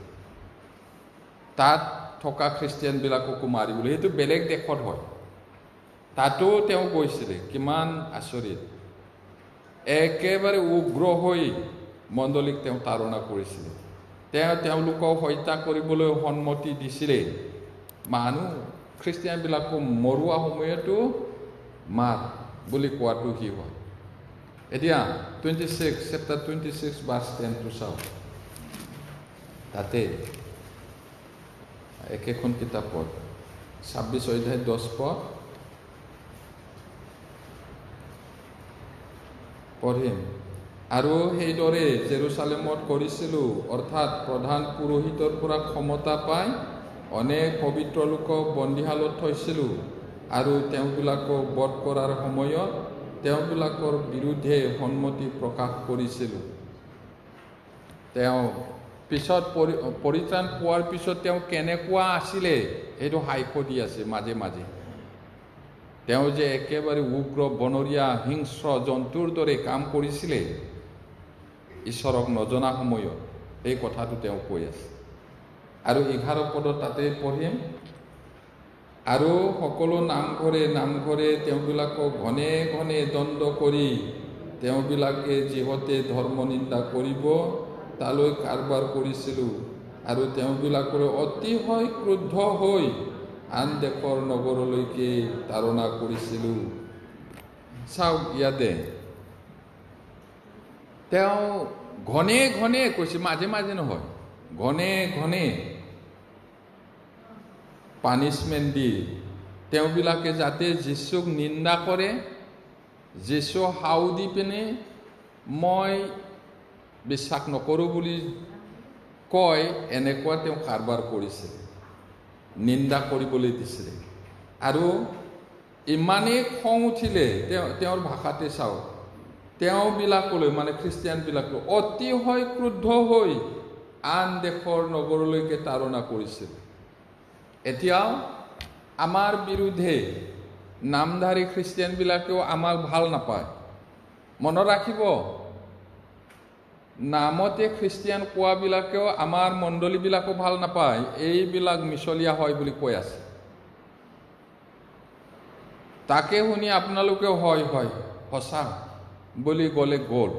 তাত থকা খ্ৰীষ্টিয়ানবিলাককো মাৰিবলৈ, সেইটো বেলেগ দেশত হয়, তাতো তেওঁ গৈছিলে। কিমান আচৰিত! একেবাৰে উগ্ৰ হৈ মণ্ডলীক তেওঁ তাৰণা কৰিছিলে। তেওঁলোকক হত্যা কৰিবলৈ সন্মতি দিছিলে। মানুহ খ্ৰীষ্টিয়ানবিলাকো মৰোৱা সময়তো মাৰ বুলি কোৱাটো কি হয়? এতিয়া 26, চেপ্টাৰ 26 ভাৰ্ছ 10 চাওক। তাতে একেখন কিতাপত 26 অধ্যায় 10 পদ পঢ়িম। আৰু সেইদৰে জেৰুচালেমত কৰিছিলোঁ, অৰ্থাৎ প্ৰধান পুৰোহিতৰ পৰা ক্ষমতা পাই অনেক পবিত্ৰ লোকক বন্দীশালত থৈছিলোঁ আৰু তেওঁবিলাকক বধ কৰাৰ সময়ত তেওঁবিলাকৰ বিৰুদ্ধে সন্মতি প্ৰকাশ কৰিছিলোঁ। তেওঁ পিছত পৰিত্ৰাণ পোৱাৰ পিছত তেওঁ কেনেকুৱা আছিলে সেইটো সাক্ষ্য দি আছে মাজে মাজে। তেওঁ যে একেবাৰে উগ্ৰ বনৰীয়া হিংস্ৰ জন্তুৰ দৰে কাম কৰিছিলে ঈশ্বৰক নজনা সময়ত, এই কথাটো তেওঁ কৈ আছে। আৰু 11 পদত তাতে পঢ়িম। আৰু সকলো নামঘৰে নামঘৰে তেওঁবিলাকক ঘনে ঘনে দণ্ড কৰি তেওঁবিলাকে যিহতে ধৰ্ম নিন্দা কৰিব তালৈ কাৰবাৰ কৰিছিলোঁ আৰু তেওঁবিলাকৰ অতিশয় ক্ৰুদ্ধ হৈ আন দেশৰ নগৰলৈকে তাৰণা কৰিছিলোঁ। চাওক ইয়াতে তেওঁ ঘনে ঘনে কৈছে, মাজে মাজে নহয়, ঘনে ঘনে পানিছমেণ্ট দি তেওঁবিলাকে যাতে যীশুক নিন্দা কৰে, যীশু হাও দি পিনে মই বিশ্বাস নকৰোঁ বুলি কয়, এনেকুৱা তেওঁ কাৰবাৰ কৰিছিল, নিন্দা কৰিবলৈ দিছিলে। আৰু ইমানেই খং উঠিলে তেওঁৰ ভাষাতে চাওক, তেওঁবিলাকলৈ মানে খ্ৰীষ্টিয়ানবিলাকলৈ অতিশয় ক্ৰুদ্ধ হৈ আন দেশৰ নগৰলৈকে তাৰণা কৰিছিল। এতিয়াও আমাৰ বিৰুদ্ধে নামধাৰী খ্ৰীষ্টিয়ানবিলাকেও আমাক ভাল নাপায়। মনত ৰাখিব, নামতে খ্ৰীষ্টিয়ান কোৱাবিলাকেও আমাৰ মণ্ডলীবিলাকো ভাল নাপায়, এইবিলাক মিছলীয়া হয় বুলি কৈ আছে। তাকে শুনি আপোনালোকেও হয় হয় সঁচা বুলি গ'লে গ'ল।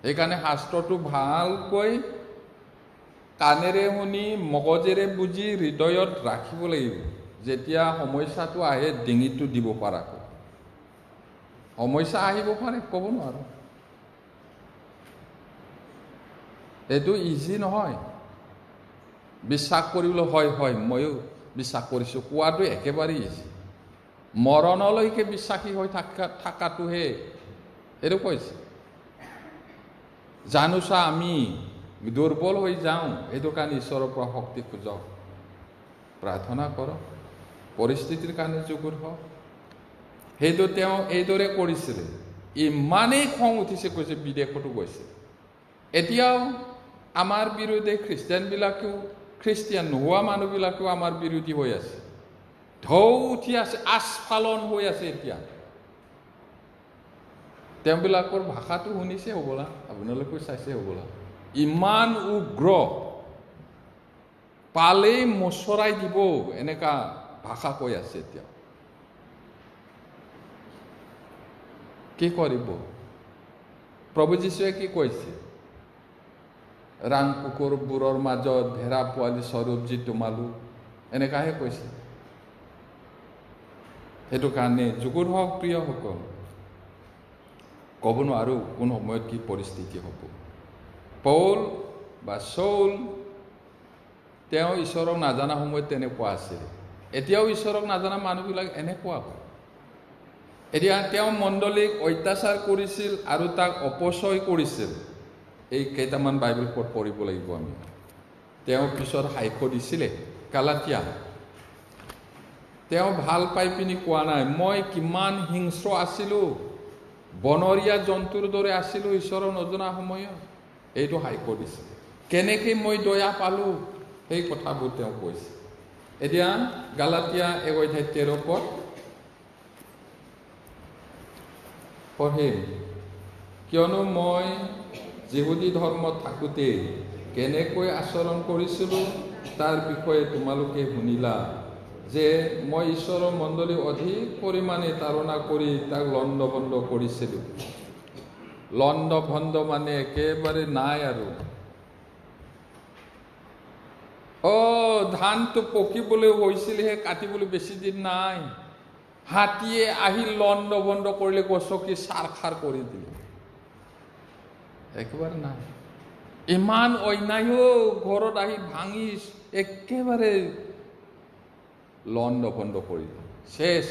সেইকাৰণে শাস্ত্ৰটো ভালকৈ কাণেৰে শুনি মগজেৰে বুজি হৃদয়ত ৰাখিব লাগিব, যেতিয়া সমস্যাটো আহে ডিঙিটো দিব পৰাকৈ। সমস্যা আহিব পাৰে, ক'ব নোৱাৰোঁ, এইটো ইজি নহয়। বিশ্বাস কৰিবলৈ হয় হয় ময়ো বিশ্বাস কৰিছোঁ কোৱাটো একেবাৰে ইজি, মৰণলৈকে বিশ্বাসী হৈ থকাটোহে এইটো কৈছে। জানোচা আমি দুৰ্বল হৈ যাওঁ, এইটো কাৰণে ঈশ্বৰৰ পৰা শক্তি খোজক, প্ৰাৰ্থনা কৰক, পৰিস্থিতিৰ কাৰণে যুগুৰ হওক। সেইটো তেওঁ এইদৰে কৰিছিলে। ইমানেই খং উঠিছে, কৈছে বিদেশতো গৈছে। এতিয়াও আমাৰ বিৰুদ্ধে খ্ৰীষ্টিয়ানবিলাকেও, খ্ৰীষ্টিয়ান নোহোৱা মানুহবিলাকেও আমাৰ বিৰোধী হৈ আছে, ঢৌ উঠি আছে, আস্ফালন হৈ আছে। এতিয়া তেওঁবিলাকৰ ভাষাটো শুনিছে হ'বলা, আপোনালোকেও চাইছে হ'বলা, ইমান উগ্ৰ, পালেই মচৰাই দিব এনেকা ভাষা কৈ আছে। এতিয়া কি কৰিব? প্ৰভু যীশুৱে কি কৈছে? ৰাং কুকুৰবোৰৰ মাজত ভেড়া পোৱালি স্বৰূপ যি তোমালোক, এনেকাহে কৈছে। সেইটো কাৰণে যুগুৰ হওক প্ৰিয়সকল, ক'ব নোৱাৰোঁ কোন সময়ত কি পৰিস্থিতি হ'ব। পৌল বা চৌল তেওঁ ঈশ্বৰক নাজানা সময়ত তেনেকুৱা আছিল। এতিয়াও ঈশ্বৰক নাজানা মানুহবিলাক এনেকুৱা হয়। এতিয়া তেওঁ মণ্ডলীক অত্যাচাৰ কৰিছিল আৰু তাক অপচয় কৰিছিল। এই কেইটামান বাইবেল পদ পঢ়িব লাগিব আমি। তেওঁ পিছত সাক্ষ্য দিছিলে গালাতিয়া, তেওঁ ভাল পাই পিনি কোৱা নাই মই কিমান হিংস্ৰ আছিলোঁ, বনৰীয়া জন্তুৰ দৰে আছিলোঁ ঈশ্বৰৰ নজনা সময়ত, এইটো সাক্ষ্য দিছে। কেনেকৈ মই দয়া পালোঁ, সেই কথাবোৰ তেওঁ কৈছে। এতিয়া গালাতিয়া 1:13 পঢ়িম। কিয়নো মই যিহুদী ধৰ্মত থাকোঁতে কেনেকৈ আচৰণ কৰিছিলোঁ তাৰ বিষয়ে তোমালোকে শুনিলা, যে মই ঈশ্বৰৰ মণ্ডলী অধিক পৰিমাণে তাৰণা কৰি তাক লণ্ড ভণ্ড কৰিছিলোঁ। লণ্ড ভণ্ড মানে একেবাৰে নাই আৰু। ধানটো পকিবলৈ হৈছিলেহে, কাটিবলৈ বেছি দিন নাই, হাতীয়ে আহি লণ্ড ভণ্ড কৰিলে, গছকি চাৰ খাৰ কৰি দিলে, একেবাৰে নাই। ইমান অন্যায়ো, ঘৰত আহি ভাঙি একেবাৰে লণ্ড ভণ্ড কৰি শেষ।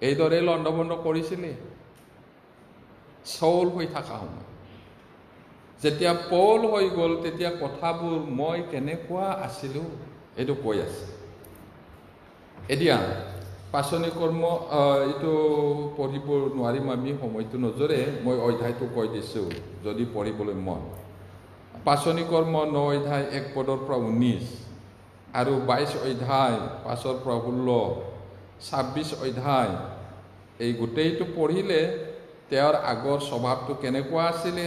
এইদৰে লণ্ড ভণ্ড কৰিছিলে চৌল হৈ থকা সময়। যেতিয়া পৌল হৈ গ'ল, তেতিয়া কথাবোৰ মই কেনেকুৱা আছিলোঁ এইটো কৈ আছে। এতিয়া পাচনি কৰ্ম এইটো পঢ়িব নোৱাৰিম আমি, সময়টো নজৰে, মই অধ্যায়টো কৈ দিছোঁ যদি পঢ়িবলৈ মন। পাচনি কৰ্ম 9:1-19 আৰু 22 অধ্যায় 5-16, 26 অধ্যায়, এই গোটেইটো পঢ়িলে তেওঁৰ আগৰ স্বভাৱটো কেনেকুৱা আছিলে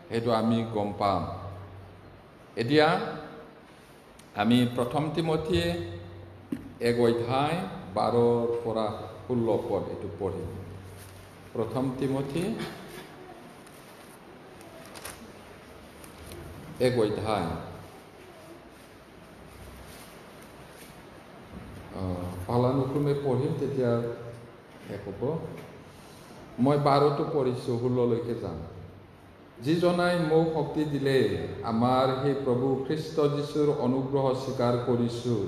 সেইটো আমি গম পাম। এতিয়া আমি 1 তিমথী 1:12-16 এইটো পঢ়িম। 1 তিমথী 1:12 পালানুক্ৰমে পঢ়িম, তেতিয়া শেষ হ'ব। মই 12টো পঢ়িছোঁ, 16লৈকে যাম। যিজনাই মোক শক্তি দিলে, আমাৰ সেই প্ৰভু খ্ৰীষ্ট যীশুৰ অনুগ্ৰহ স্বীকাৰ কৰিছোঁ।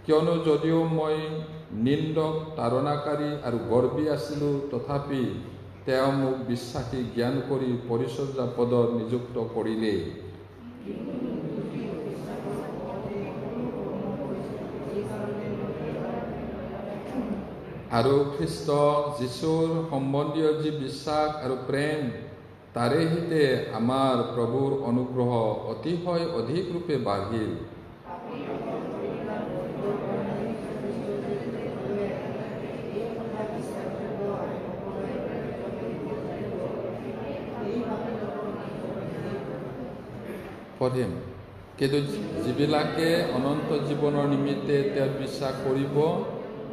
কিয়নো যদিও মই নিন্দক, তাৰণাকাৰী আৰু গৰ্বী আছিলোঁ, তথাপি তেওঁ মোক বিশ্বাসী জ্ঞান কৰি পৰিচৰ্যা পদত নিযুক্ত কৰিলে। আৰু খ্ৰীষ্ট যীশুৰ সম্বন্ধীয় যি বিশ্বাস আৰু প্ৰেম, তাৰে হিতে আমাৰ প্ৰভুৰ অনুগ্ৰহ অতিশয় অধিক ৰূপে বাঢ়িল। পঢ়িম। কিন্তু যিবিলাকে অনন্ত জীৱনৰ নিমিত্তে তেওঁক বিশ্বাস কৰিব,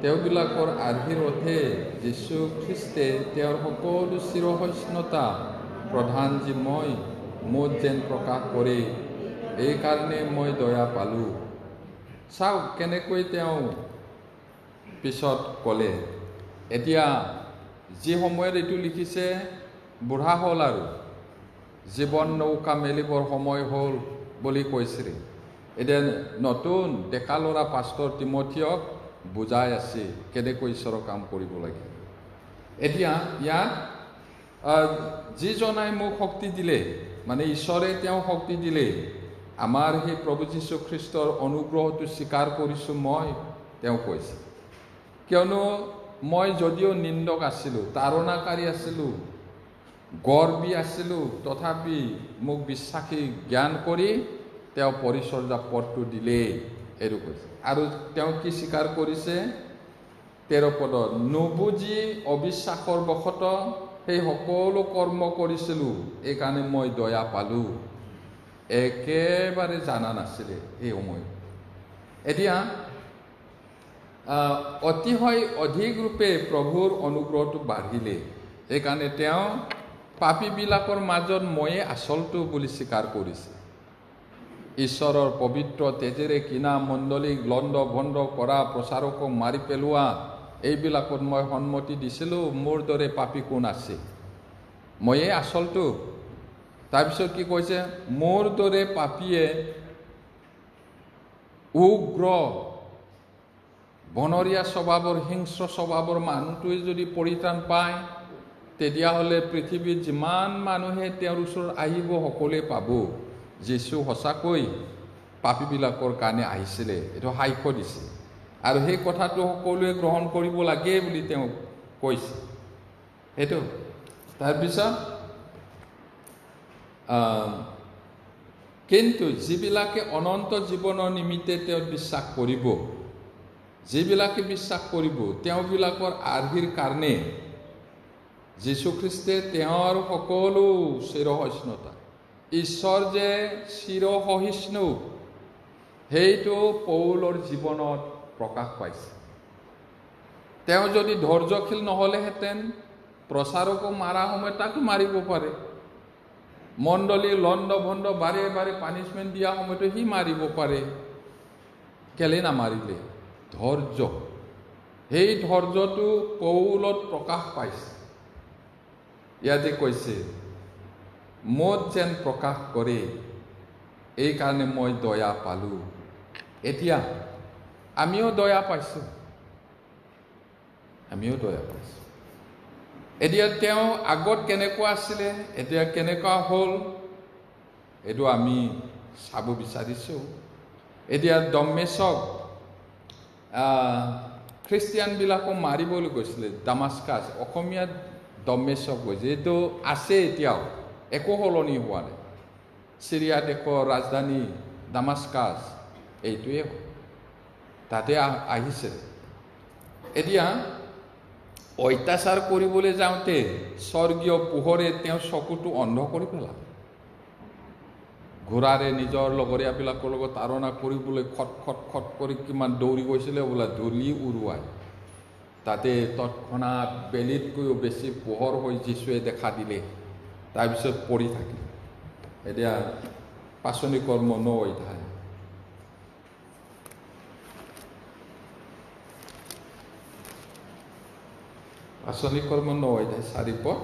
তেওঁবিলাকৰ আৰ্হিৰ অৰ্থে যীশু খ্ৰীষ্টে তেওঁৰ সকলো চিৰসহিষ্ণুতা প্ৰধান যি মোত যেন প্ৰকাশ কৰে, এইকাৰণে মই দয়া পালোঁ। চাওক কেনেকৈ তেওঁ পিছত ক'লে। এতিয়া যি সময়ত এইটো লিখিছে, বুঢ়া হ'ল আৰু জীৱন নৌকা মেলিবৰ সময় হ'ল বুলি কৈছিল। এতিয়া নতুন ডেকা ল'ৰা পাষ্টৰ তিমথিয়ক বুজাই আছে কেনেকৈ ঈশ্বৰৰ কাম কৰিব লাগে। এতিয়া ইয়াত যিজনাই মোক শক্তি দিলে, মানে ঈশ্বৰে তেওঁ শক্তি দিলে, আমাৰ সেই প্ৰভু যীশু খ্ৰীষ্টৰ অনুগ্ৰহটো স্বীকাৰ কৰিছোঁ মই, তেওঁ কৈছে। কিয়নো মই যদিও নিন্দক আছিলোঁ, তাৰণাকাৰী আছিলোঁ, গৰ্বী আছিলোঁ, তথাপি মোক বিশ্বাসী জ্ঞান কৰি তেওঁ পৰিচৰ্যা পদটো দিলে, এইটো কৈছে। আৰু তেওঁ কি স্বীকাৰ কৰিছে? 13 পদত, নুবুজি অবিশ্বাসৰ বশত সেই সকলো কৰ্ম কৰিছিলোঁ, এইকাৰণে মই দয়া পালোঁ। একেবাৰে জানা নাছিলে এই সময়ত। এতিয়া অতিশয় অধিক ৰূপে প্ৰভুৰ অনুগ্ৰহটো বাঢ়িলে, সেইকাৰণে তেওঁ পাপীবিলাকৰ মাজত ময়ে আচলটো বুলি স্বীকাৰ কৰিছে। ঈশ্বৰৰ পবিত্ৰ তেজেৰে কিনা মণ্ডলীক লণ্ড ভণ্ড কৰা, প্ৰচাৰকক মাৰি পেলোৱা, এইবিলাকত মই সন্মতি দিছিলোঁ। মোৰ দৰে পাপী কোন আছে? ময়ে আচলটো। তাৰপিছত কি কৈছে? মোৰ দৰে পাপীয়ে উগ্ৰ বনৰীয়া স্বভাৱৰ, হিংস্ৰ স্বভাৱৰ মানুহটোৱে যদি পৰিত্ৰাণ পায়, তেতিয়াহ'লে পৃথিৱীত যিমান মানুহে তেওঁৰ ওচৰত আহিব সকলোৱে পাব যীশু সঁচাকৈ পাপীবিলাকৰ কাৰণে আহিছিলে। এইটো সাক্ষ্য দিছে আৰু সেই কথাটো সকলোৱে গ্ৰহণ কৰিব লাগে বুলি তেওঁ কৈছে। সেইটো তাৰপিছত কিন্তু যিবিলাকে অনন্ত জীৱনৰ নিমিত্তে তেওঁ বিশ্বাস কৰিব, যিবিলাকে বিশ্বাস কৰিব, তেওঁবিলাকৰ আৰ্হিৰ কাৰণে যীশুখ্ৰীষ্টে তেওঁৰ সকলো চিৰসহিষ্ণুতা, ঈশ্বৰ যে চিৰসহিষ্ণু, সেইটো পৌলৰ জীৱনত প্ৰকাশ পাইছে। তেওঁ যদি ধৈৰ্যশীল নহ'লেহেঁতেন, প্ৰচাৰকো মাৰা সময়ত তাকো মাৰিব পাৰে। মণ্ডলী লণ্ড ভণ্ড বাৰে বাৰে পানিছমেণ্ট দিয়া সময়তো সি মাৰিব পাৰে। কেলে নামাৰিলে? ধৈৰ্য। সেই ধৈৰ্যটো পৌলত প্ৰকাশ পাইছে। ইয়াতে কৈছে, মোত যেন প্ৰকাশ কৰে, এইকাৰণে মই দয়া পালোঁ। এতিয়া আমিও দয়া পাইছোঁ, আমিও দয়া পাইছোঁ। এতিয়া তেওঁ আগত কেনেকুৱা আছিলে, এতিয়া কেনেকুৱা হ'ল, এইটো আমি চাব বিচাৰিছোঁ। এতিয়া দমেশ্বক খ্ৰীষ্টিয়ানবিলাকক মাৰিবলৈ গৈছিলে, দামাস্কাছ, অসমীয়াত দমেশ্বক কৈছে। এইটো আছে এতিয়াও, একো সলনি হোৱা নাই। চিৰিয়া দেশৰ ৰাজধানী দামাস্কাছ এইটোৱে, তাতে আহিছে। এতিয়া অত্যাচাৰ কৰিবলৈ যাওঁতে স্বৰ্গীয় পোহৰে তেওঁ চকুটো অন্ধ কৰি পেলালে। ঘোঁৰাৰে নিজৰ লগৰীয়াবিলাকৰ লগত তাৰণা কৰিবলৈ খট খট খট কৰি কিমান দৌৰি গৈছিলে বোলা, ধূলি উৰুৱাই। তাতে তৎক্ষণাত বেলিতকৈও বেছি পোহৰ হৈ যীশুৱে দেখা দিলে। তাৰপিছত পৰি থাকিল। এতিয়া পাচনি কৰ্ম 9 অধ্যায়। আঁচনি কৰ্ম 9 অধ্যায় 4 পদ।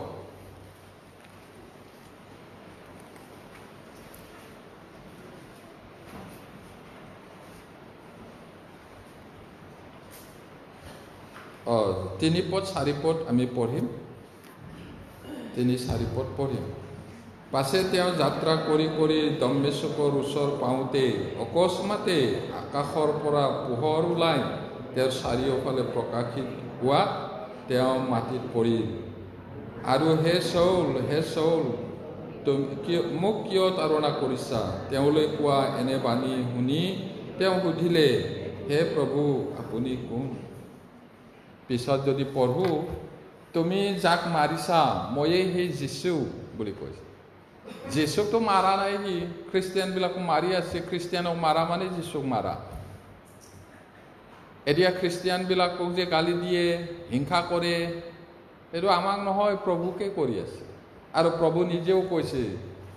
তিনি পদ 4 পদ আমি পঢ়িম। 3-4 পদ পঢ়িম। পাছে তেওঁ যাত্ৰা কৰি কৰি দম্মেশকৰ ওচৰ পাওঁতে অকস্মাতে আকাশৰ পৰা পোহৰ ওলাই তেওঁৰ চাৰিওফালে প্ৰকাশিত হোৱা তেওঁ মাটিত পৰিল আৰু হে চৌল মোক কিয় তাৰণা কৰিছা? তেওঁলৈ কোৱা এনে বাণী শুনি তেওঁ সুধিলে, হে প্ৰভু আপুনি কোন? পিছত যদি পঢ়ো, তুমি যাক মাৰিছা ময়ে সেই যীশু বুলি কৈছে। যীশুকতো মাৰা নাই, সি খ্ৰীষ্টিয়ানবিলাকো মাৰি আছে। খ্ৰীষ্টিয়ানক মাৰা মানে যীশুক মাৰা। এতিয়া খ্ৰীষ্টিয়ানবিলাকক যে গালি দিয়ে, হিংসা কৰে, এইটো আমাক নহয়, প্ৰভুকে কৰি আছে। আৰু প্ৰভু নিজেও কৈছে,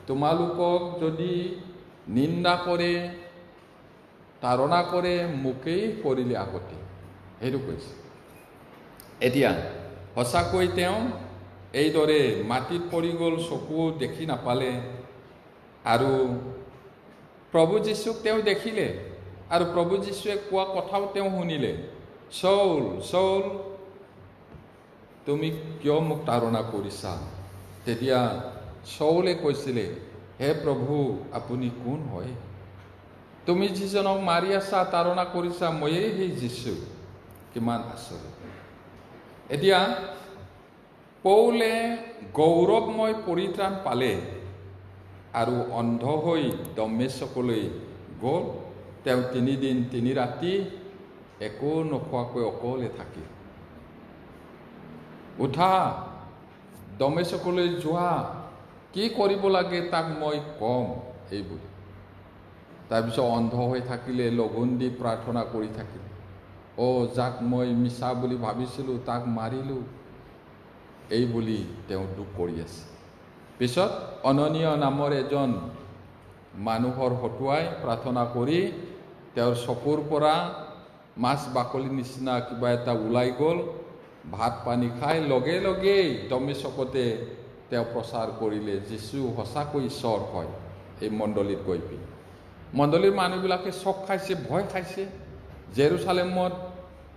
তোমালোকক যদি নিন্দা কৰে, তাৰণা কৰে, মোকেই কৰিলে আগতে, সেইটো কৈছে। এতিয়া সঁচাকৈ তেওঁ এইদৰে মাটিত পৰি গ'ল, চকু দেখি নাপালে। আৰু প্ৰভু যীশুক তেওঁ দেখিলে আৰু প্ৰভু যীশুৱে কোৱা কথাও তেওঁ শুনিলে, চৌল তুমি কিয় মোক তাৰণা কৰিছা? তেতিয়া চৌলে কৈছিলে, হে প্ৰভু আপুনি কোন হয়? তুমি যিজনক মাৰি আছা, তাৰণা কৰিছা, ময়েই সেই যীশু। কিমান আচৰিত! এতিয়া পৌলে গৌৰৱময় পৰিত্ৰাণ পালে আৰু অন্ধ হৈ দম্মেশকলৈ গ'ল। তেওঁ 3 দিন 3 ৰাতি একো নোখোৱাকৈ অকলে থাকিল। উঠা, দম্মেশকলৈ যোৱা, কি কৰিব লাগে তাক মই কম, এইবোৰ। তাৰপিছত অন্ধ হৈ থাকিলে, লঘোণ দি প্ৰাৰ্থনা কৰি থাকিলে, যাক মই মিছা বুলি ভাবিছিলোঁ তাক মাৰিলোঁ, এই বুলি তেওঁ দুখ কৰি আছে। পিছত অননীয় নামৰ এজন মানুহৰ হতুৱাই প্ৰাৰ্থনা কৰি তেওঁৰ চকুৰ পৰা মাছ বাকলিৰ নিচিনা কিবা এটা ওলাই গ'ল। ভাত পানী খাই লগে লগেই দম্মেশকতে তেওঁ প্ৰচাৰ কৰিলে, যীশু সঁচাকৈ ঈশ্বৰ হয়। এই মণ্ডলীত গৈ পিনি মণ্ডলীৰ মানুহবিলাকে চক খাইছে, ভয় খাইছে। জেৰুচালেমত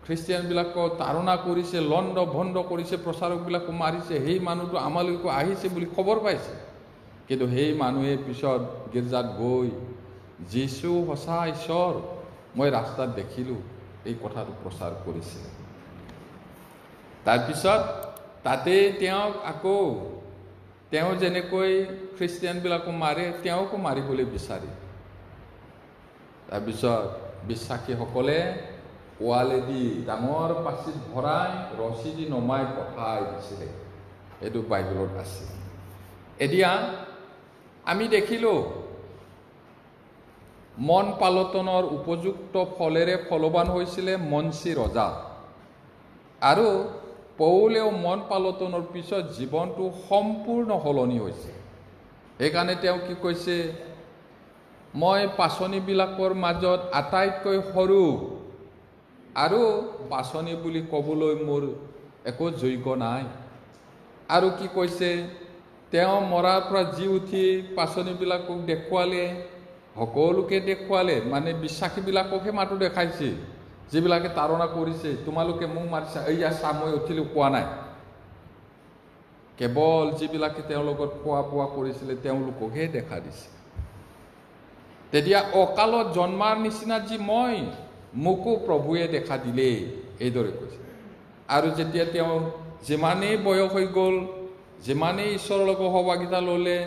খ্ৰীষ্টিয়ানবিলাকক তাৰণা কৰিছে, লণ্ড ভণ্ড কৰিছে, প্ৰচাৰকবিলাকো মাৰিছে। সেই মানুহটো আমালৈকো আহিছে বুলি খবৰ পাইছে। কিন্তু সেই মানুহে পিছত গীৰ্জাত গৈ যীশু সঁচা ঈশ্বৰ, মই ৰাস্তাত দেখিলোঁ, এই কথাটো প্ৰচাৰ কৰিছে। তাৰপিছত তাতে তেওঁক আকৌ তেওঁ যেনেকৈ খ্ৰীষ্টিয়ানবিলাকো মাৰে, তেওঁকো মাৰিবলৈ বিচাৰে। তাৰপিছত বিশ্বাসীসকলে ৱালেদি ডাঙৰ পাচিত ভৰাই ৰছী দি নমাই পঠাই দিছিলে। এইটো বাইবেলত আছে। এতিয়া আমি দেখিলোঁ মন পালটনৰ উপযুক্ত ফলেৰে ফলৱান হৈছিলে মনসী ৰজা। আৰু পৌলেও মন পালটনৰ পিছত জীৱনটো সম্পূৰ্ণ সলনি হৈছে। সেইকাৰণে তেওঁ কি কৈছে, মই পাচনিবিলাকৰ মাজত আটাইতকৈ সৰু আৰু পাচনি বুলি ক'বলৈ মোৰ একো যোগ্য নাই। আৰু কি কৈছে, তেওঁ মৰাৰ পৰা জি উঠি পাচনিবিলাকক দেখুৱালে, সকলোকে দেখুৱালে, মানে বিশ্বাসীবিলাককহে মাতো দেখাইছে। যিবিলাকে তাৰণা কৰিছে, তোমালোকে মোক মাৰিছা, এইয়া চা মই উঠিলোঁ কোৱা নাই। কেৱল যিবিলাকে তেওঁৰ লগত খোৱা বোৱা কৰিছিলে তেওঁলোককহে দেখা দিছে। তেতিয়া অকালত জন্মাৰ নিচিনা যি মই, মোকো প্ৰভুৱে দেখা দিলে, এইদৰে কৈছে। আৰু যেতিয়া তেওঁ যিমানেই বয়স হৈ গ'ল, যিমানেই ঈশ্বৰৰ লগত সহভাগিতা ল'লে,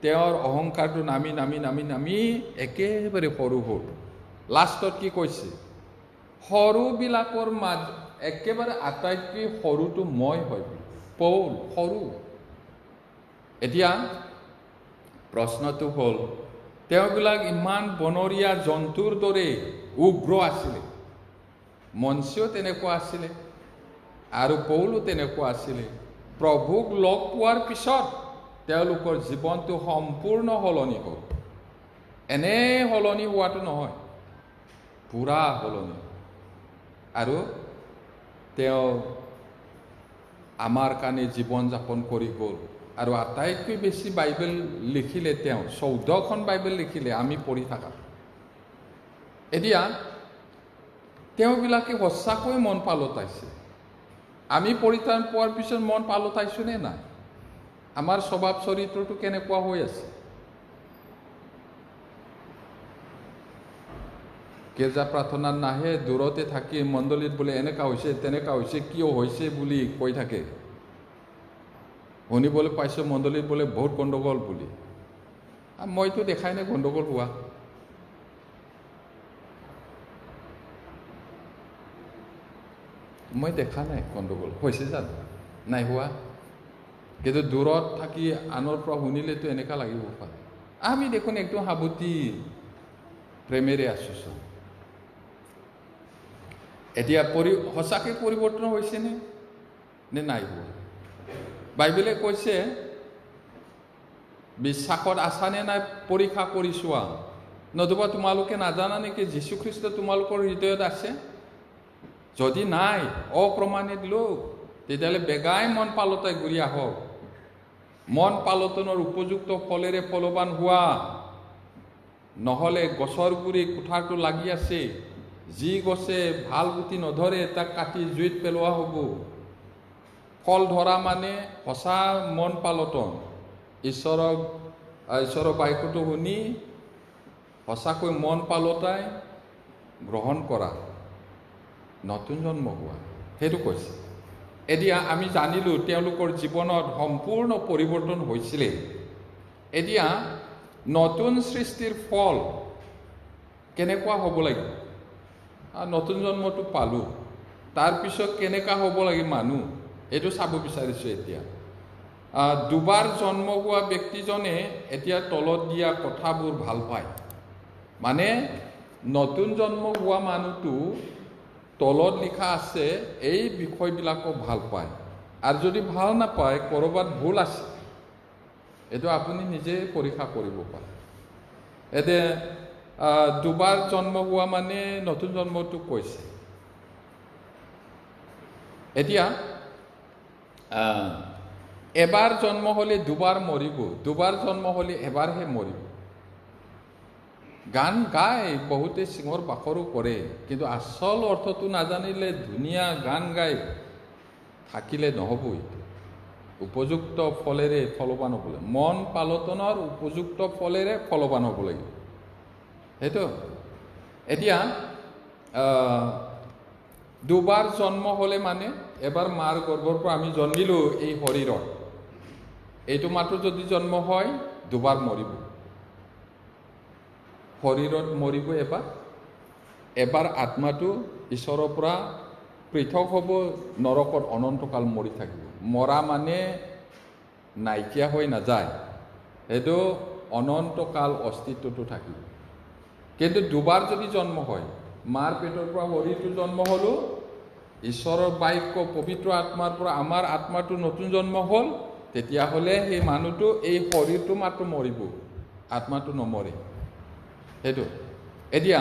তেওঁৰ অহংকাৰটো নামি নামি নামি নামি একেবাৰে সৰু হ'ল। লাষ্টত কি কৈছে, সৰুবিলাকৰ একেবাৰে আটাইতকৈ সৰুটো মই হয়। পৌল সৰু। এতিয়া প্ৰশ্নটো হ'ল, তেওঁবিলাক ইমান বনৰীয়া জন্তুৰ দৰে উগ্ৰ আছিলে। মনসীও তেনেকুৱা আছিলে আৰু পৌলো তেনেকুৱা আছিলে। প্ৰভুক লগ পোৱাৰ পিছত তেওঁলোকৰ জীৱনটো সম্পূৰ্ণ সলনি হ'ল। এনে সলনি হোৱাটো নহয়, পুৰা সলনি। আৰু তেওঁ আমাৰ কাৰণে জীৱন যাপন কৰি গ'ল আৰু আটাইতকৈ বেছি বাইবেল লিখিলে তেওঁ 14খন বাইবেল লিখিলে আমি পঢ়ি থাকা এতিয়া তেওঁবিলাকে সঁচাকৈ মন পালতাইছে আমি পৰিত্ৰাণ পোৱাৰ পিছত মন পালতাইছোঁ নে নাই আমাৰ স্বভাৱ চৰিত্ৰটো কেনেকুৱা হৈ আছে গীৰ্জা প্ৰাৰ্থনাত নাহে দূৰতে থাকি মণ্ডলীত বোলে এনেকুৱা হৈছে তেনেকুৱা হৈছে কিয় হৈছে বুলি কৈ থাকে শুনিবলৈ পাইছোঁ মণ্ডলীত বোলে বহুত গণ্ডগোল বুলি মইতো দেখাই নাই গণ্ডগোল হোৱা মই দেখা নাই গণ্ডগোল হৈছে জানো নাই হোৱা কিন্তু দূৰত থাকি আনৰ পৰা শুনিলেতো এনেকুৱা লাগিব পাৰে আমি দেখোন একদম সাৱতি প্ৰেমেৰে আছোঁ এতিয়া সঁচাকৈ পৰিৱৰ্তন হৈছেনে নে নাই হোৱা বাইবেলে কৈছে বিশ্বাসত আছানে নাই পৰীক্ষা কৰি চোৱা নতুবা তোমালোকে নাজানা নেকি যীশুখ্ৰীষ্ট তোমালোকৰ হৃদয়ত আছে যদি নাই অপ্ৰমাণিত লোক তেতিয়াহ'লে বেগাই মন পালতাই ঘূৰি আহক মন পালটনৰ উপযুক্ত ফলেৰে ফলৱান হোৱা নহ'লে গছৰ গুৰি কুঠাৰটো লাগি আছে যি গছে ভাল গুটি নধৰে তাক কাটি জুইত পেলোৱা হ'ব ফল ধৰা মানে সঁচা মন পালটন ঈশ্বৰৰ বাক্যটো শুনি সঁচাকৈ মন পালতাই গ্ৰহণ কৰা নতুন জন্ম হোৱা সেইটো কৈছে এতিয়া আমি জানিলোঁ তেওঁলোকৰ জীৱনত সম্পূৰ্ণ পৰিৱৰ্তন হৈছিলে এতিয়া নতুন সৃষ্টিৰ ফল কেনেকুৱা হ'ব লাগিব নতুন জন্মটো পালোঁ তাৰপিছত কেনেকুৱা হ'ব লাগে মানুহ এইটো চাব বিচাৰিছোঁ এতিয়া দুবাৰ জন্ম হোৱা ব্যক্তিজনে এতিয়া তলত দিয়া কথাবোৰ ভাল পায় মানে নতুন জন্ম হোৱা মানুহটো তলত লিখা আছে এই বিষয়বিলাকক ভাল পায় আৰু যদি ভাল নাপায় ক'ৰবাত ভুল আছে এইটো আপুনি নিজে পৰীক্ষা কৰিব পাৰে এতিয়া দুবাৰ জন্ম হোৱা মানে নতুন জন্মটো কৈছে এতিয়া এবাৰ জন্ম হ'লে দুবাৰ মৰিব দুবাৰ জন্ম হ'লে এবাৰহে মৰিব গান গায় বহুতে চিঙৰ বাখৰো কৰে কিন্তু আচল অৰ্থটো নাজানিলে ধুনীয়া গান গাই থাকিলে নহ'বই উপযুক্ত ফলেৰে ফলৱান হ'ব লাগে মন পালটনৰ উপযুক্ত ফলেৰে ফলৱান হ'ব লাগিব সেইটো এতিয়া দুবাৰ জন্ম হ'লে মানে এবাৰ মাৰ গৰ্ভৰ পৰা আমি জন্মিলোঁ এই শৰীৰত এইটো মাত্ৰ যদি জন্ম হয় দুবাৰ মৰিব শৰীৰত মৰিব এবাৰ আত্মাটো ঈশ্বৰৰ পৰা পৃথক হ'ব নৰকত অনন্তকাল মৰি থাকিব মৰা মানে নাইকিয়া হৈ নাযায় সেইটো অনন্তকাল অস্তিত্বটো থাকিব কিন্তু দুবাৰ যদি জন্ম হয় মাৰ পেটৰ পৰা শৰীৰটো জন্ম হ'লোঁ ঈশ্বৰৰ বাক্য পবিত্ৰ আত্মাৰ পৰা আমাৰ আত্মাটো নতুন জন্ম হ'ল তেতিয়াহ'লে সেই মানুহটো এই শৰীৰটো মাত্ৰ মৰিব আত্মাটো নমৰে সেইটো এতিয়া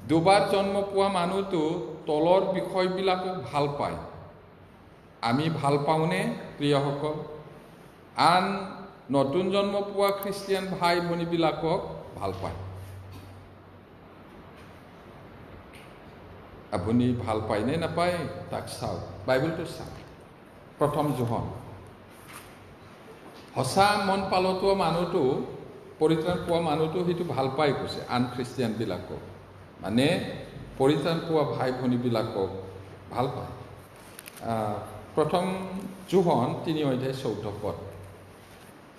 দুবাৰ জন্ম পোৱা মানুহটো তলৰ বিষয়বিলাকক ভাল পায় আমি ভাল পাওঁনে প্ৰিয়সকল আন নতুন জন্ম পোৱা খ্ৰীষ্টিয়ান ভাই ভনীবিলাকক ভাল পায় আপুনি ভাল পায়নে নাপায় তাক চাওক বাইবেলটো চাওক প্ৰথম যোহন সঁচা মন পালটোৱা মানুহটো পৰিত্ৰাণ পোৱা মানুহটো সেইটো ভাল পাই কৈছে আন খ্ৰীষ্টিয়ানবিলাকক মানে পৰিত্ৰাণ পোৱা ভাই ভনীবিলাকক ভাল পায় প্ৰথম যোহন 3:14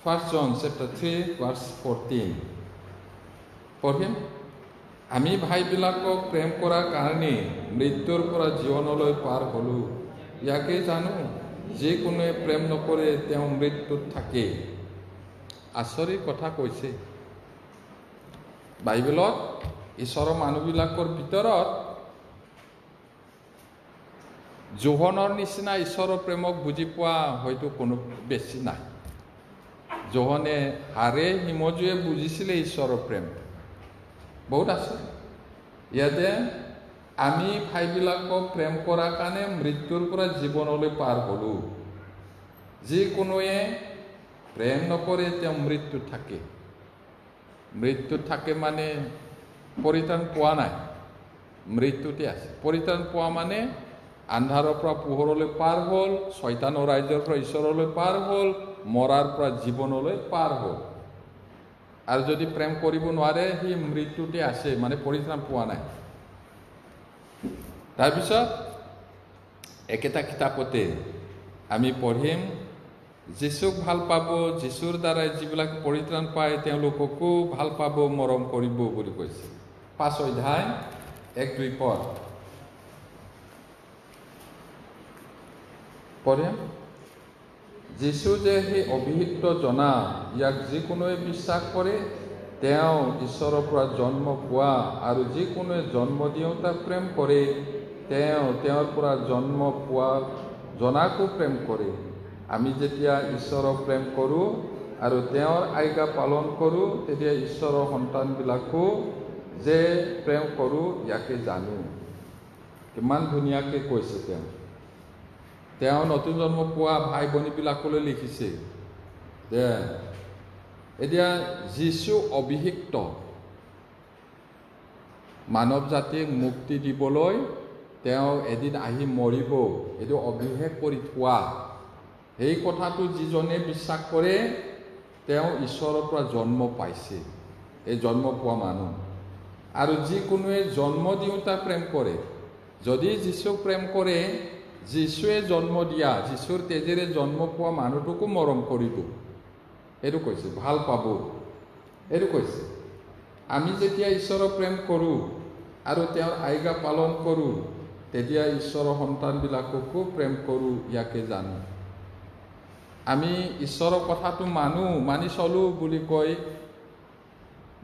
1 John chapter 3 verse 14 পঢ়িম আমি ভাইবিলাকক প্ৰেম কৰাৰ কাৰণে মৃত্যুৰ পৰা জীৱনলৈ পাৰ হ'লোঁ ইয়াকে জানো যিকোনোৱে প্ৰেম নকৰে তেওঁ মৃত্যুত থাকে আচৰিত কথা কৈছে বাইবেলত ঈশ্বৰৰ মানুহবিলাকৰ ভিতৰত যোহনৰ নিচিনা ঈশ্বৰৰ প্ৰেমক বুজি পোৱা হয়তো কোনো বেছি নাই যোহনে হাড়ে হিমজুৱে বুজিছিলে ঈশ্বৰৰ প্ৰেম বহুত আছে ইয়াতে আমি ভাইবিলাকক প্ৰেম কৰাৰ কাৰণে মৃত্যুৰ পৰা জীৱনলৈ পাৰ হ'লোঁ যিকোনোৱে প্ৰেম নকৰে তেওঁ মৃত্যু থাকে। মৃত্যু থাকে মানে পৰিত্ৰাণ পোৱা নাই, মৃত্যুতে আছে। পৰিত্ৰাণ পোৱা মানে আন্ধাৰৰ পৰা পোহৰলৈ পাৰ হ'ল, শয়তানৰ ৰাজ্যৰ পৰা ঈশ্বৰলৈ পাৰ হ'ল, মৰাৰ পৰা জীৱনলৈ পাৰ হ'ল। আৰু যদি প্ৰেম কৰিব নোৱাৰে সি মৃত্যুতে আছে, মানে পৰিত্ৰাণ পোৱা নাই। তাৰপিছত একেটা কিতাপতে আমি পঢ়িম, যীশুক ভাল পাব, যীশুৰ দ্বাৰাই যিবিলাক পৰিত্ৰাণ পায় তেওঁলোককো ভাল পাব, মৰম কৰিব বুলি কৈছে। 5 অধ্যায় 1-2 পদ পঢ়িম। যীশু যে সেই অভিষিক্ত জনা, ইয়াক যিকোনোৱে বিশ্বাস কৰে তেওঁ ঈশ্বৰৰ পৰা জন্ম পোৱা, আৰু যিকোনোৱে জন্ম দিওঁতাক প্ৰেম কৰে তেওঁ তেওঁৰ পৰা জন্ম পোৱা জনাকো প্ৰেম কৰে। আমি যেতিয়া ঈশ্বৰক প্ৰেম কৰোঁ আৰু তেওঁৰ আজ্ঞা পালন কৰোঁ, তেতিয়া ঈশ্বৰৰ সন্তানবিলাকো যে প্ৰেম কৰোঁ ইয়াকে জানো। কিমান ধুনীয়াকৈ কৈছে তেওঁ নতুন জন্ম পোৱা ভাই ভনীবিলাকলৈ লিখিছে যে এতিয়া যীশু অভিষিক্ত, মানৱ জাতিক মুক্তি দিবলৈ তেওঁ এদিন আহি মৰিব, এইটো অভিষেক কৰি থোৱা। সেই কথাটো যিজনে বিশ্বাস কৰে তেওঁ ঈশ্বৰৰ পৰা জন্ম পাইছে, এই জন্ম পোৱা মানুহ। আৰু যিকোনোৱে জন্ম দিওঁতা প্ৰেম কৰে, যদি যীশুক প্ৰেম কৰে, যীশুৱে জন্ম দিয়া, যীশুৰ তেজেৰে জন্ম পোৱা মানুহটোকো মৰম কৰিব। এইটো কৈছে, ভাল পাব। এইটো কৈছে আমি যেতিয়া ঈশ্বৰক প্ৰেম কৰোঁ আৰু তেওঁৰ আজ্ঞা পালন কৰোঁ, তেতিয়া ঈশ্বৰৰ সন্তানবিলাককো প্ৰেম কৰোঁ ইয়াকে জানো। আমি ঈশ্বৰৰ কথাটো মানি চলোঁ বুলি কৈ